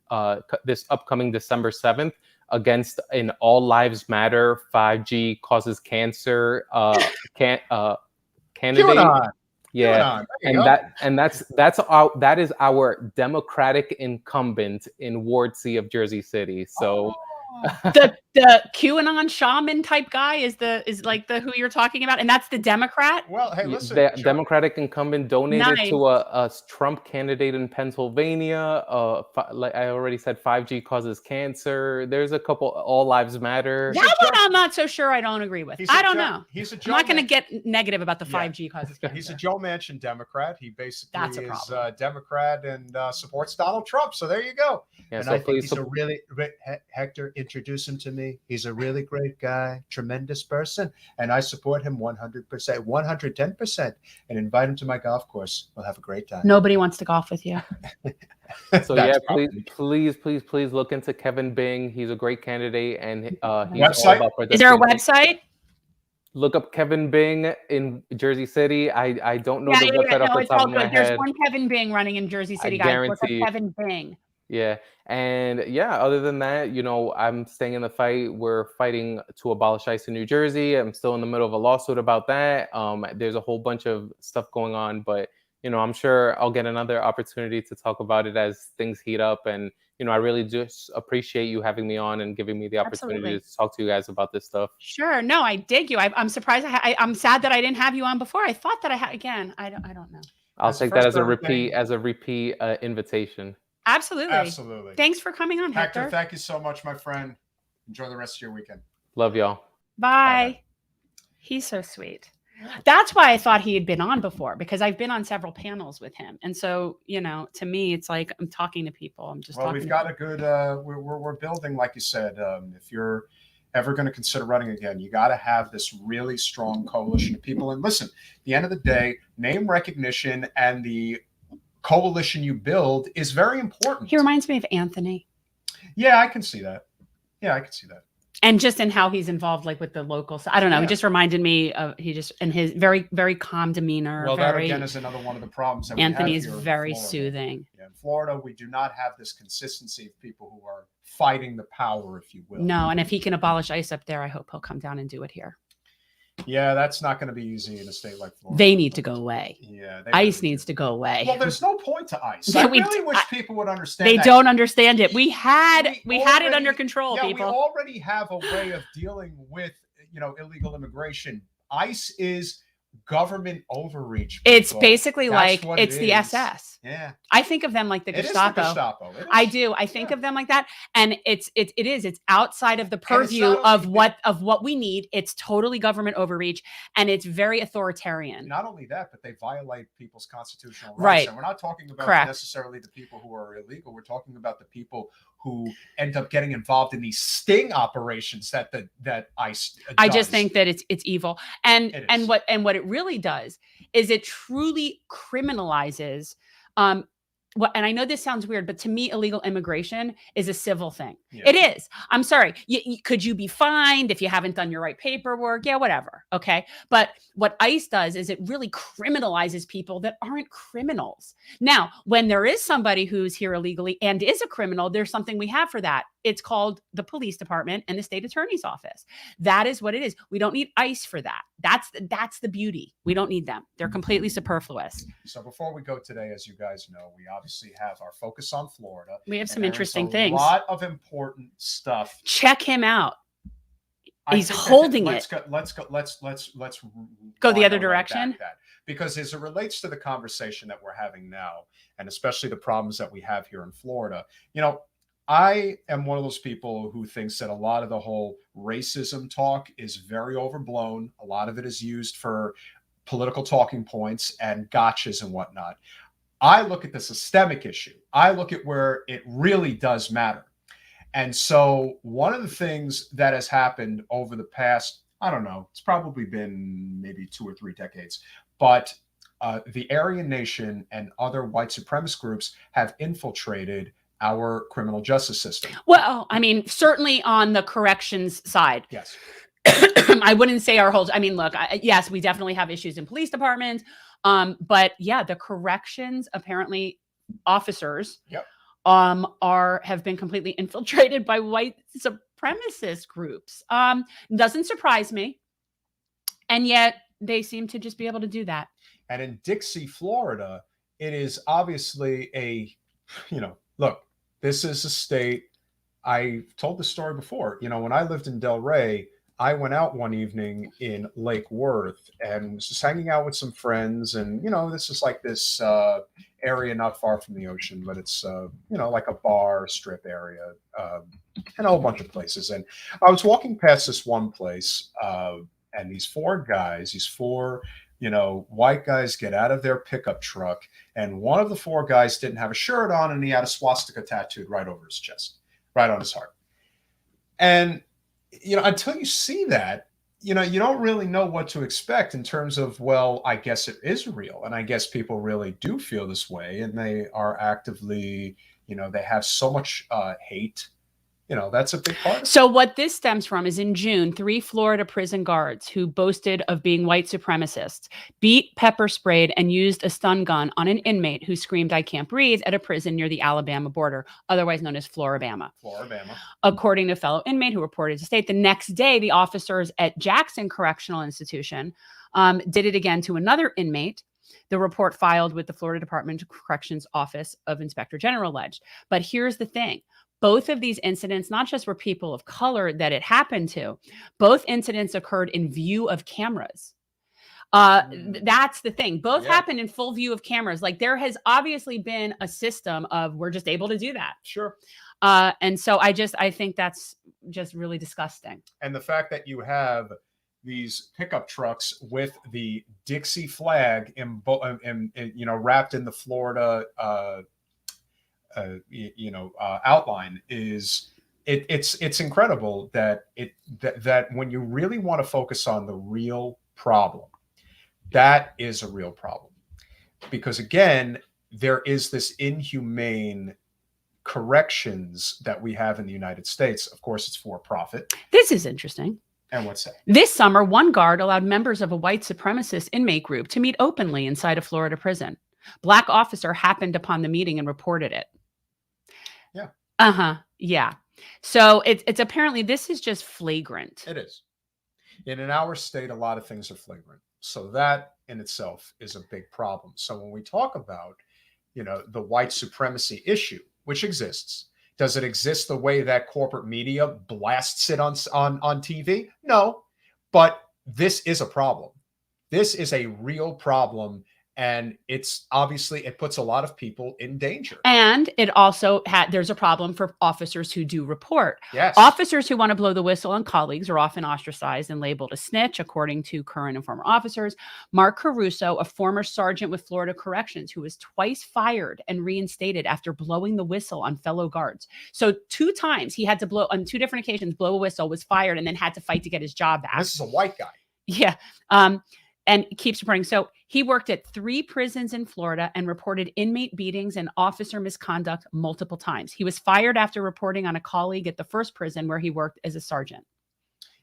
this upcoming December 7th against an All Lives Matter 5G causes cancer candidate. Yeah, that is our Democratic incumbent in Ward C of Jersey City. So the QAnon shaman type guy is like the who you're talking about, and that's the Democrat. Well, hey, listen, the Democratic incumbent donated to a Trump candidate in Pennsylvania. Like I already said, 5G causes cancer. There's a couple All Lives Matter. That one I'm not so sure. I don't agree with. I don't know. He's a I'm not going to get negative about the 5G causes cancer. He's a Joe Manchin Democrat. He basically is a Democrat and supports Donald Trump. So there you go. Yeah, and so I think he's a really Hector. Introduce him to me. He's a really great guy, tremendous person, and I support him 100%, 110%, and invite him to my golf course. We'll have a great time. Nobody wants to golf with you. So yeah, please look into Kevin Bing. He's a great candidate, and he's website. All about is there a website? Look up Kevin Bing in Jersey City. I don't know the website off No, the it's top all of my good. There's head. one Kevin Bing running in Jersey I City, guys. Look up guarantee. Kevin Bing. Yeah. And yeah, other than that, you know, I'm staying in the fight. We're fighting to abolish ICE in New Jersey. I'm still in the middle of a lawsuit about that. There's a whole bunch of stuff going on, but you know, I'm sure I'll get another opportunity to talk about it as things heat up. And you know, I really just appreciate you having me on and giving me the opportunity to talk to you guys about this stuff. Sure. No, I dig you. I'm surprised. I'm sad that I didn't have you on before. I thought that I had. Again, I don't know. I'll take that as a repeat invitation. Absolutely. Thanks for coming on, Hector. Thank you so much, my friend. Enjoy the rest of your weekend. Love y'all. Bye. He's so sweet. That's why I thought he had been on before, because I've been on several panels with him. And so, you know, to me, it's like I'm talking to people. I'm just we've got a good, we're building, like you said, if you're ever going to consider running again, you got to have this really strong coalition of people. And listen, at the end of the day, name recognition and the coalition you build is very important. He reminds me of Anthony. Yeah, I can see that. And just in how he's involved, like with the local, I don't know. He just reminded me of and his very, very calm demeanor. Well, that again is another one of the problems. That Anthony is very soothing. Yeah, in Florida, we do not have this consistency of people who are fighting the power, if you will. No, and if he can abolish ICE up there, I hope he'll come down and do it here. Yeah, that's not going to be easy in a state like Florida. They need to go away. Yeah, ICE needs to go away. Well, there's no point to ICE. I really wish people would understand. They don't understand it. We had it under control. Yeah, people. We already have a way of dealing with illegal immigration. ICE is government overreach. People. It's basically it's the SS. Yeah, I think of them like the Gestapo. It is the Gestapo. I do. I think of them like that, and it is. It's outside of the purview of what we need. It's totally government overreach, and it's very authoritarian. Not only that, but they violate people's constitutional rights. Right. And we're not talking about necessarily the people who are illegal. We're talking about the people who end up getting involved in these sting operations that ICE does. I just think that it's evil, and what it really does is it truly criminalizes. And I know this sounds weird, but to me, illegal immigration is a civil thing. Yeah. It is. I'm sorry. Could you be fined if you haven't done your right paperwork? Yeah, whatever. Okay. But what ICE does is it really criminalizes people that aren't criminals. Now, when there is somebody who's here illegally and is a criminal, there's something we have for that. It's called the police department and the state attorney's office. That is what it is. We don't need ICE for that. That's the beauty. We don't need them. They're completely superfluous. So before we go today, as you guys know, we obviously have our focus on Florida. We have some interesting things. A lot of important stuff. Check him out. He's holding it. Let's go the other direction. Because as it relates to the conversation that we're having now, and especially the problems that we have here in Florida, I am one of those people who thinks that a lot of the whole racism talk is very overblown. A lot of it is used for political talking points and gotchas and whatnot. I look at the systemic issue. I look at where it really does matter. And so one of the things that has happened over the past, I don't know, it's probably been maybe 2 or 3 decades, but the Aryan Nation and other white supremacist groups have infiltrated our criminal justice system. Well, I mean, certainly on the corrections side. Yes. I wouldn't say our whole, I mean, look, yes, we definitely have issues in police departments. But yeah, the corrections, apparently officers have been completely infiltrated by white supremacist groups. Doesn't surprise me. And yet they seem to just be able to do that. And in Dixie, Florida, it is obviously look, this is a state. I told the story before. When I lived in Delray, I went out one evening in Lake Worth and was just hanging out with some friends. And, this is like this area not far from the ocean, but it's, like a bar strip area and a whole bunch of places. And I was walking past this one place and these four white guys get out of their pickup truck, and one of the 4 guys didn't have a shirt on, and he had a swastika tattooed right over his chest, right on his heart. And, until you see that, you don't really know what to expect in terms of, well, I guess it is real. And I guess people really do feel this way, and they are actively, they have so much hate, that's a big part of it. So what this stems from is in June, 3 Florida prison guards who boasted of being white supremacists beat, pepper sprayed, and used a stun gun on an inmate who screamed, "I can't breathe," at a prison near the Alabama border, otherwise known as Floribama. According to a fellow inmate who reported to State, the next day, the officers at Jackson Correctional Institution did it again to another inmate. The report filed with the Florida Department of Corrections Office of Inspector General alleged. But here's the thing. Both of these incidents, not just were people of color that it happened to, both incidents occurred in view of cameras. That's the thing. Both happened in full view of cameras. Like, there has obviously been a system of we're just able to do that. Sure. And so I think that's just really disgusting. And the fact that you have these pickup trucks with the Dixie flag wrapped in the Florida outline is it's incredible that when you really want to focus on the real problem, that is a real problem, because again, there is this inhumane corrections that we have in the United States. Of course, it's for profit. This is interesting. And what's that? This summer, one guard allowed members of a white supremacist inmate group to meet openly inside a Florida prison. Black officer happened upon the meeting and reported it. Yeah. Yeah. So it's apparently, this is just flagrant. It is. In our state, a lot of things are flagrant. So that in itself is a big problem. So when we talk about, the white supremacy issue, which exists, does it exist the way that corporate media blasts it on TV? No, but this is a problem. This is a real problem. And it's obviously, it puts a lot of people in danger. And it also there's a problem for officers who do report. Yes. Officers who want to blow the whistle on colleagues are often ostracized and labeled a snitch, according to current and former officers. Mark Caruso, a former sergeant with Florida Corrections, who was twice fired and reinstated after blowing the whistle on fellow guards. So 2 times he had to on 2 different occasions, blow a whistle, was fired, and then had to fight to get his job back. This is a white guy. Yeah. And keeps reporting. So he worked at 3 prisons in Florida and reported inmate beatings and officer misconduct multiple times. He was fired after reporting on a colleague at the first prison where he worked as a sergeant.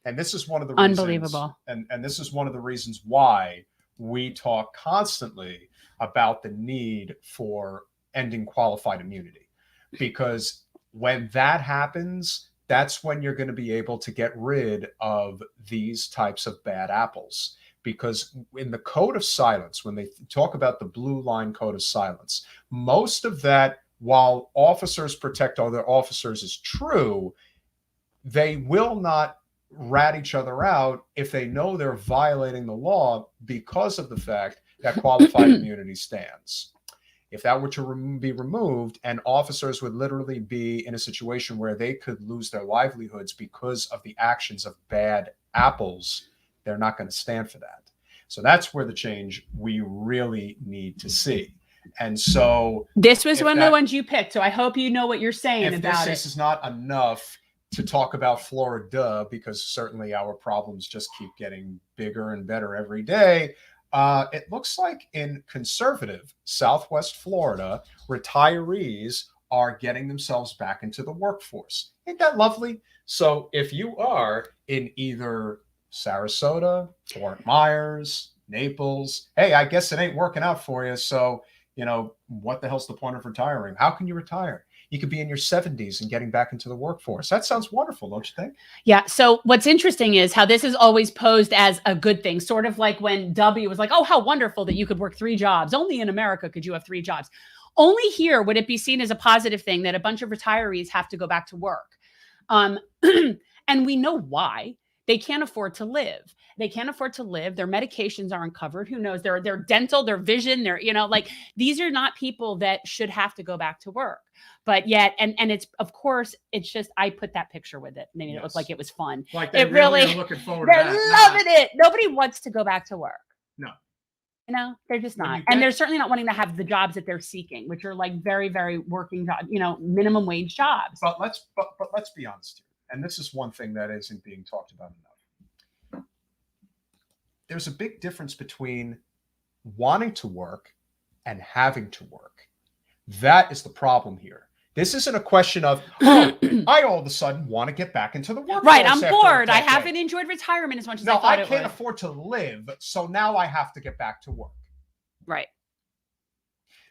And this is one of the reasons, unbelievable. And this is one of the reasons why we talk constantly about the need for ending qualified immunity. Because when that happens, that's when you're going to be able to get rid of these types of bad apples. Because in the code of silence, when they talk about the blue line code of silence, most of that, while officers protect other officers, is true, they will not rat each other out if they know they're violating the law because of the fact that qualified immunity stands. If that were to be removed, and officers would literally be in a situation where they could lose their livelihoods because of the actions of bad apples, they're not going to stand for that. So that's where the change we really need to see. And so this was one of the ones you picked. So I hope you know what you're saying about it. This is not enough to talk about Florida, because certainly our problems just keep getting bigger and better every day. It looks like in conservative Southwest Florida, retirees are getting themselves back into the workforce. Ain't that lovely? So if you are in either Sarasota, Fort Myers, Naples, hey, I guess it ain't working out for you. So, what the hell's the point of retiring? How can you retire? You could be in your 70s and getting back into the workforce. That sounds wonderful, don't you think? Yeah. So what's interesting is how this is always posed as a good thing, sort of like when W was like, oh, how wonderful that you could work 3 jobs. Only in America could you have 3 jobs. Only here would it be seen as a positive thing that a bunch of retirees have to go back to work. And we know why. They can't afford to live. They can't afford to live. Their medications aren't covered. Who knows? Their dental, their vision, these are not people that should have to go back to work. But yet, and it's, of course, it's just, I put that picture with it. It looked like it was fun. Like they really are looking forward to that. They're loving it. Nobody wants to go back to work. No. They're just not. And they're certainly not wanting to have the jobs that they're seeking, which are like very, very working jobs, minimum wage jobs. But let's be honest here. And this is one thing that isn't being talked about enough. There's a big difference between wanting to work and having to work. That is the problem here. This isn't a question of, oh, I all of a sudden want to get back into the workforce. Right, I'm bored. I haven't enjoyed retirement as much as I thought I can't afford to live, so now I have to get back to work. Right.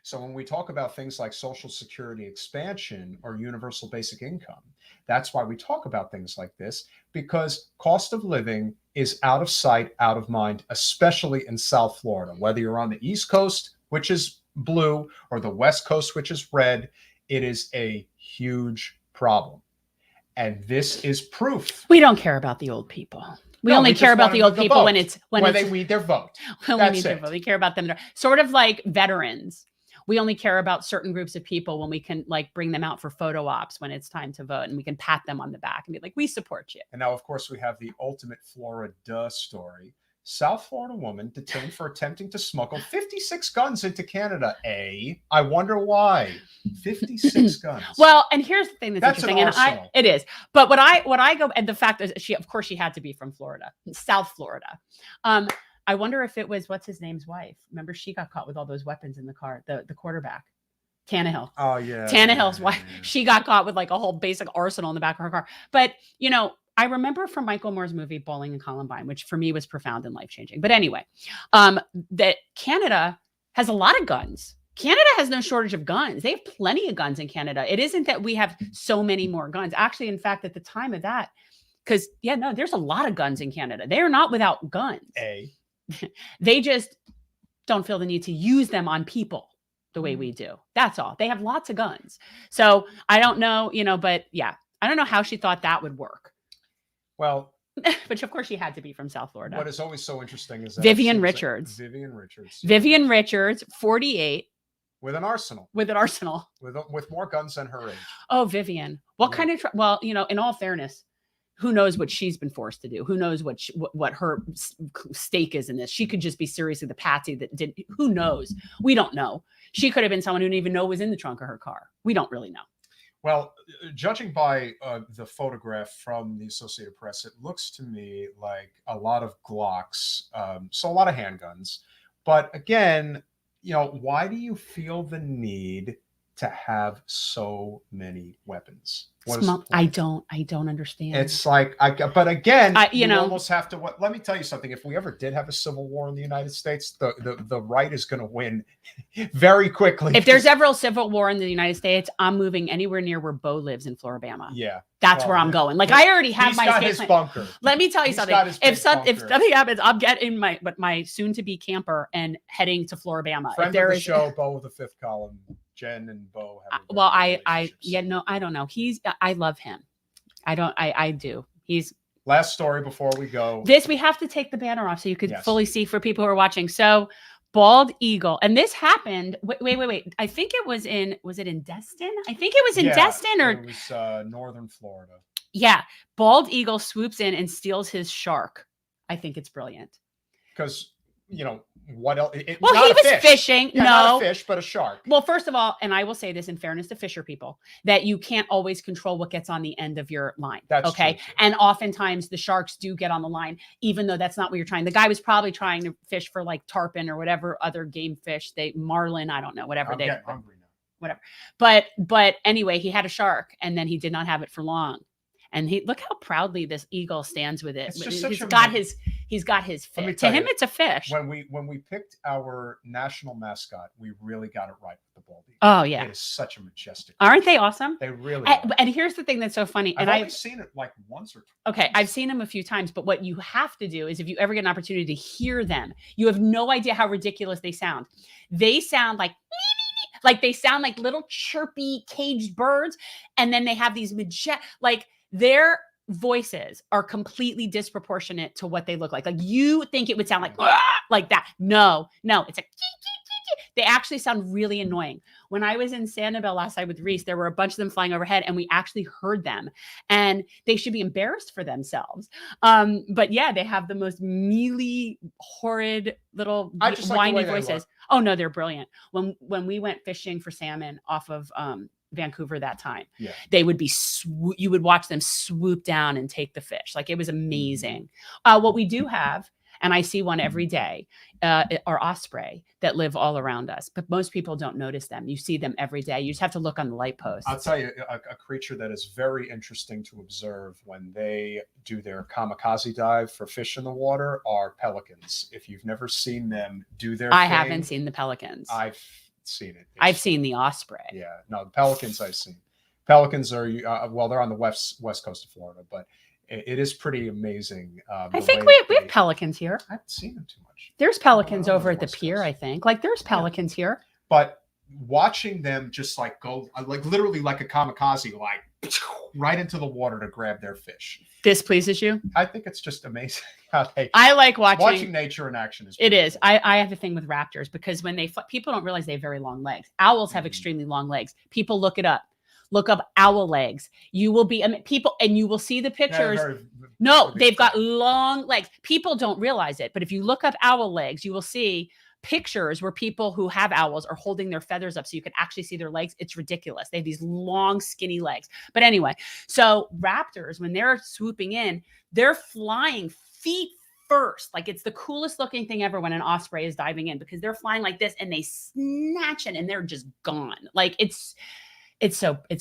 So when we talk about things like Social Security expansion or universal basic income, that's why we talk about things like this, because cost of living is out of sight, out of mind, especially in South Florida. Whether you're on the East Coast, which is blue, or the West Coast, which is red, it is a huge problem. And this is proof. We don't care about the old people. We only care about the old people when they need their vote. When we need their vote. We care about them. Sort of like veterans. We only care about certain groups of people when we can like bring them out for photo ops when it's time to vote, and we can pat them on the back and be like, we support you. And now, of course, we have the ultimate Florida story. South Florida woman detained for attempting to smuggle 56 guns into Canada. I wonder why. 56 guns. Well, and here's the thing that's interesting, and it is. But what I go, and the fact that she had to be from Florida, South Florida. I wonder if it was what's his name's wife. Remember, she got caught with all those weapons in the car. The quarterback, Tannehill. Oh yeah, Tannehill's wife. Yeah. She got caught with like a whole basic arsenal in the back of her car. But you know, I remember from Michael Moore's movie Bowling and Columbine, which for me was profound and life-changing. But anyway, that Canada has a lot of guns. Canada has no shortage of guns. They have plenty of guns in Canada. It isn't that we have so many more guns. Actually, in fact, at the time of that, because there's a lot of guns in Canada. They are not without guns. They just don't feel the need to use them on people the way we do. That's all. They have lots of guns. So I don't know, but yeah, I don't know how she thought that would work. Well, but of course she had to be from South Florida. What is always so interesting is that Vivian Richards, 48. With an arsenal. With more guns than her age. Oh, Vivian. What kind of, in all fairness, who knows what she's been forced to do? Who knows what her stake is in this? She could just be seriously the patsy that did. Who knows? We don't know. She could have been someone who didn't even know was in the trunk of her car. We don't really know. Well, judging by the photograph from the Associated Press, it looks to me like a lot of Glocks, so a lot of handguns. But again, why do you feel the need to have so many weapons? I don't understand. It's like, but again, you almost have to. Let me tell you something. If we ever did have a civil war in the United States, the right is going to win very quickly. If there's ever a civil war in the United States, I'm moving anywhere near where Bo lives in Floribama. Yeah, that's where I'm going. Like I already have my his bunker. Let me tell you something. If something happens, I'm getting my soon-to-be camper and heading to Floribama. Friend of the show, Bo with the fifth column. Jen and Bo have I don't know. I love him. I do. He's last story before we go. We have to take the banner off so you could fully see for people who are watching. So bald eagle. And this happened. Wait. I think it was it in Destin? I think it was in Destin or it was northern Florida. Yeah. Bald eagle swoops in and steals his shark. I think it's brilliant. Because what else? He was fishing. Yeah, not a fish, but a shark. Well, first of all, and I will say this in fairness to fisher people, that you can't always control what gets on the end of your line. That's okay. True. And oftentimes the sharks do get on the line, even though that's not what you're trying. The guy was probably trying to fish for like tarpon or whatever other game fish. Marlin, I don't know, whatever. I'm getting hungry now. Whatever. But anyway, he had a shark and then he did not have it for long. And look how proudly this eagle stands with it. He's got his fish. To him, it's a fish. When we picked our national mascot, we really got it right with the bald eagle. Oh yeah, it is such a majestic. Aren't they awesome? They really are. And here's the thing that's so funny. I've only seen it like once or twice. Okay, I've seen them a few times, but what you have to do is if you ever get an opportunity to hear them, you have no idea how ridiculous they sound. They sound like they sound like little chirpy caged birds, and then they have these their voices are completely disproportionate to what they look like. Like you think it would sound like that. No, it's a they actually sound really annoying. When I was in Sanibel last night with Reese, there were a bunch of them flying overhead and we actually heard them and they should be embarrassed for themselves. But yeah, they have the most mealy, horrid little whiny voices. Oh no, they're brilliant. When we went fishing for salmon off of Vancouver that time, they would be you would watch them swoop down and take the fish. Like it was amazing. What we do have, and I see one every day, or osprey that live all around us. But most people don't notice them. You see them every day. You just have to look on the light posts. I'll tell you, a creature that is very interesting to observe when they do their kamikaze dive for fish in the water are pelicans. If you've never seen them do their I thing, haven't seen the pelicans. I've seen it. I've seen the osprey. Yeah, no, the pelicans I've seen. Pelicans are well, they're on the west coast of Florida, but it is pretty amazing. I think we have pelicans here. I haven't seen them too much. There's pelicans over at the pier, I think. Like there's pelicans here. But watching them just like go, like literally like a kamikaze, like right into the water to grab their fish. This pleases you? I think it's just amazing. I like watching nature in action. It is. I have a thing with raptors because when people don't realize they have very long legs. Owls have extremely long legs. People look it up. Look up owl legs. You will be people, and you will see the pictures. No, they've got long legs. People don't realize it, but if you look up owl legs, you will see pictures where people who have owls are holding their feathers up so you can actually see their legs. It's ridiculous. They have these long, skinny legs. But anyway, so raptors, when they're swooping in, they're flying feet first. Like it's the coolest looking thing ever when an osprey is diving in because they're flying like this and they snatch it and they're just gone. Like it's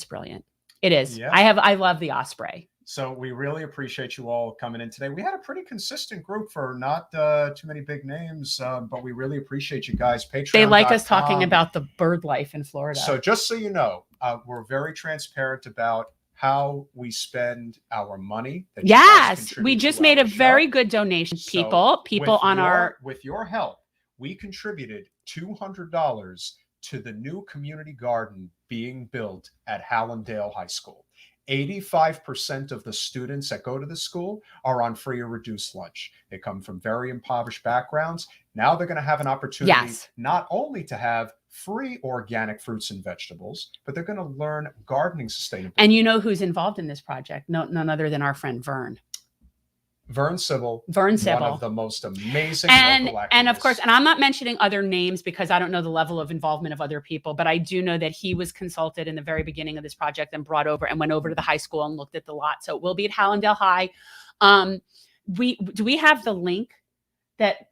brilliant. It is. Yeah. I love the osprey. So we really appreciate you all coming in today. We had a pretty consistent group for not too many big names, but we really appreciate you guys. Patreon. They like us talking about the bird life in Florida. So just so you know, we're very transparent about how we spend our money. Yes, we just made a very good donation. People on with your help, we contributed $200 to the new community garden being built at Hallandale High School. 85% of the students that go to the school are on free or reduced lunch. They come from very impoverished backgrounds. Now they're going to have an opportunity not only to have free organic fruits and vegetables, but they're going to learn gardening sustainability. And you know who's involved in this project? None other than our friend Vern. Vern Sybil, one of the most amazing local activists. And of course, and I'm not mentioning other names because I don't know the level of involvement of other people, but I do know that he was consulted in the very beginning of this project and brought over and went over to the high school and looked at the lot. So it will be at Hallandale High. Do we have the link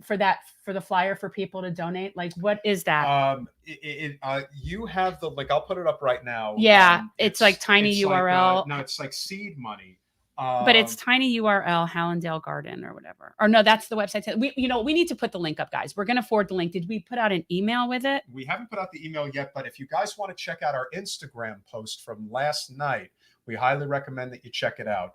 for the flyer for people to donate? Like, what is that? You have the link. I'll put it up right now. Yeah, it's like tiny URL. Like, no, it's like seed money. But it's tiny URL Hallandale Garden or whatever. Or no, that's the website. We need to put the link up, guys. We're going to forward the link. Did we put out an email with it? We haven't put out the email yet, but if you guys want to check out our Instagram post from last night, we highly recommend that you check it out.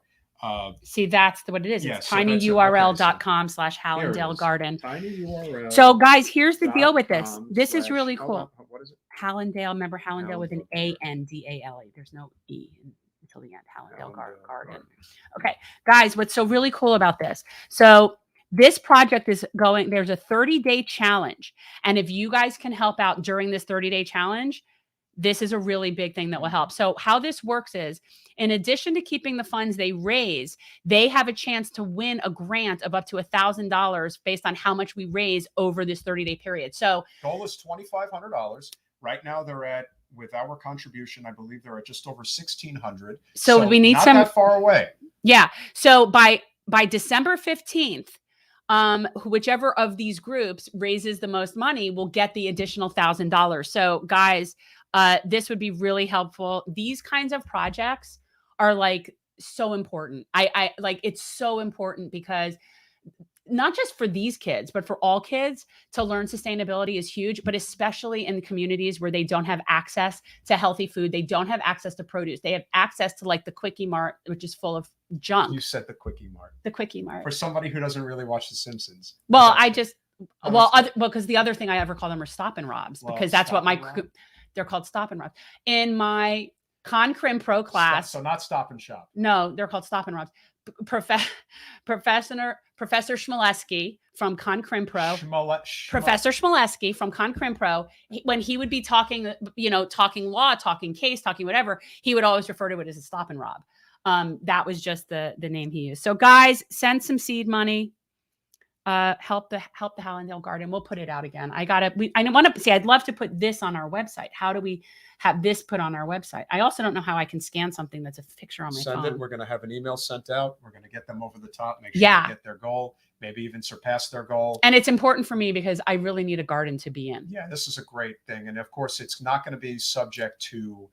See, that's what it is. Yeah, it's tinyurl.com/Hallandale Garden. Tiny URL. So guys, here's the deal with this. This is really cool. What is it? Hallandale, remember Hallandale with an ANDALE. There's no E until the end. Hallandale Garden. Okay, guys, what's so really cool about this? So this project is going, there's a 30-day challenge. And if you guys can help out during this 30-day challenge, this is a really big thing that will help. So how this works is, in addition to keeping the funds they raise, they have a chance to win a grant of up to $1,000 based on how much we raise over this 30-day period. So goal is $2,500. Right now they're at, with our contribution, I believe they're at just over 1,600. So we need not some that far away. Yeah. So by December 15th, whichever of these groups raises the most money will get the additional $1,000. So guys, this would be really helpful. These kinds of projects are like so important. I like, it's so important because not just for these kids, but for all kids to learn sustainability is huge, but especially in the communities where they don't have access to healthy food. They don't have access to produce. They have access to like the Quickie Mart, which is full of junk. You said the Quickie Mart. The Quickie Mart. For somebody who doesn't really watch The Simpsons. Well, because the other thing I ever call them are Stop and Robs, because that's what they're called, Stop and Robs. In my Con Crim Pro class. So not Stop and Shop. No, they're called Stop and Robs. Professor Schmaleski from Con Crim Pro, Professor Schmaleski from Con Crim Pro, when he would be talking, talking law, talking case, talking whatever, he would always refer to it as a stop and rob. That was just the name he used. So guys, send some seed money. help the Hallandale Garden. We'll put it out again. I want to see. I'd love to put this on our website. How do we have this put on our website? I also don't know how I can scan something that's a picture on my phone. Send it. We're going to have an email sent out. We're going to get them over the top. Make sure they get their goal. Maybe even surpass their goal. And it's important for me because I really need a garden to be in. Yeah, this is a great thing. And of course, it's not going to be subject to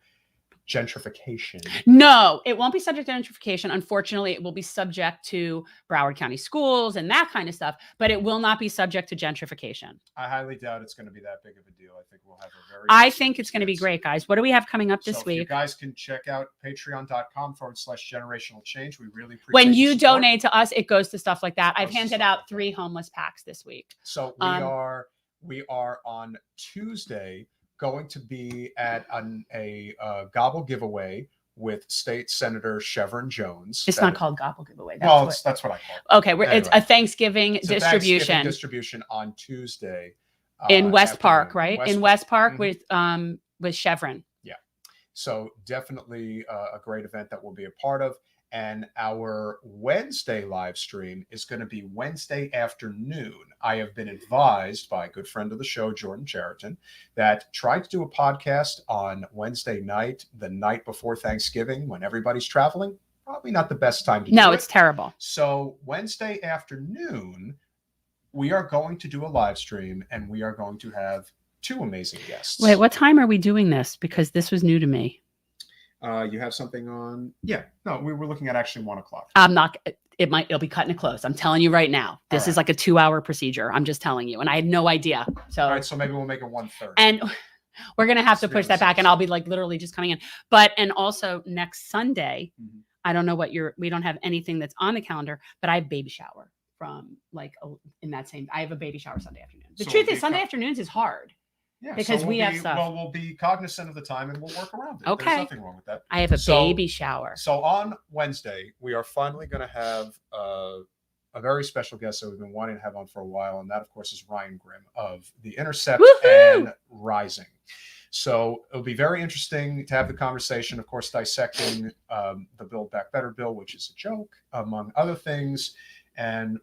gentrification. No, it won't be subject to gentrification. Unfortunately, it will be subject to Broward County schools and that kind of stuff, but it will not be subject to gentrification. I highly doubt it's going to be that big of a deal. I think we'll have a very... I think it's going to be great, guys. What do we have coming up this week? You guys can check out patreon.com/generational change. We really appreciate when you donate to us, it goes to stuff like that. I've handed out 3 homeless packs this week. So we are on Tuesday going to be at a gobble giveaway with State Senator Chevron Jones. It's not called gobble giveaway. That's what I call it. Okay, it's a Thanksgiving distribution. Distribution on Tuesday in West Park, right? West in West Park with Chevron. Yeah, so definitely a great event that we'll be a part of. And our Wednesday live stream is going to be Wednesday afternoon. I have been advised by a good friend of the show, Jordan Cheriton, that trying to do a podcast on Wednesday night, the night before Thanksgiving, when everybody's traveling, probably not the best time to do it. No, it's terrible. So Wednesday afternoon, we are going to do a live stream, and we are going to have 2 amazing guests. Wait, what time are we doing this? Because this was new to me. You have something on? Yeah. No, we were looking at actually 1 o'clock. I'm not. It'll be cutting it close. I'm telling you right now. This is like a 2-hour procedure. I'm just telling you, and I had no idea. So all right. So maybe we'll make it 1:30. And we're gonna have to push that back, and I'll be like literally just coming in. And also next Sunday, I don't know what we don't have anything that's on the calendar, but I have baby shower from in that same. I have a baby shower Sunday afternoon. The truth is, Sunday afternoons is hard. Yeah, because we have stuff. Well, we'll be cognizant of the time and we'll work around it. Okay. There's nothing wrong with that. I have a baby shower. So on Wednesday, we are finally going to have a very special guest that we've been wanting to have on for a while. And that, of course, is Ryan Grimm of The Intercept and Rising. So it'll be very interesting to have the conversation, of course, dissecting the Build Back Better bill, which is a joke, among other things. And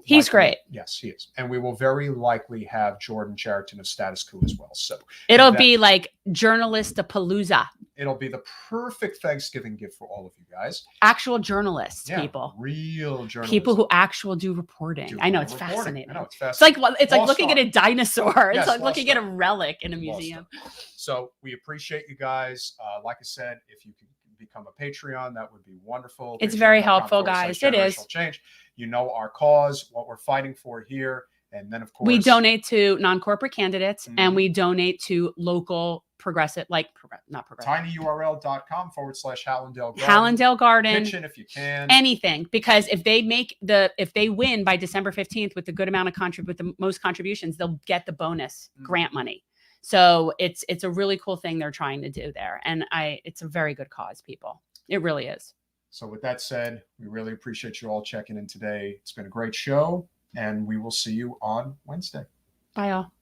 he's great. Yes, he is. And we will very likely have Jordan Cheriton of Status Quo as well. So it'll be like Journalist-a-Palooza. It'll be the perfect Thanksgiving gift for all of you guys. Actual journalists, people. Real journalists. People who do reporting. I know, it's fascinating. I know, it's fascinating. It's like looking at a dinosaur. It's like looking at a relic in a museum. So we appreciate you guys. Like I said, if you can become a Patreon, that would be wonderful. It's very helpful, guys. It is. Change. You know our cause, what we're fighting for here. And then, of course, we donate to non-corporate candidates and we donate to local progressive, not progressive. tinyurl.com/Hallandale Garden. Hallandale Garden. Pitch in if you can. Anything. Because if they win by December 15th with the good amount of with the most contributions, they'll get the bonus grant money. So it's a really cool thing they're trying to do there. And it's a very good cause, people. It really is. So with that said, we really appreciate you all checking in today. It's been a great show, and we will see you on Wednesday. Bye, all.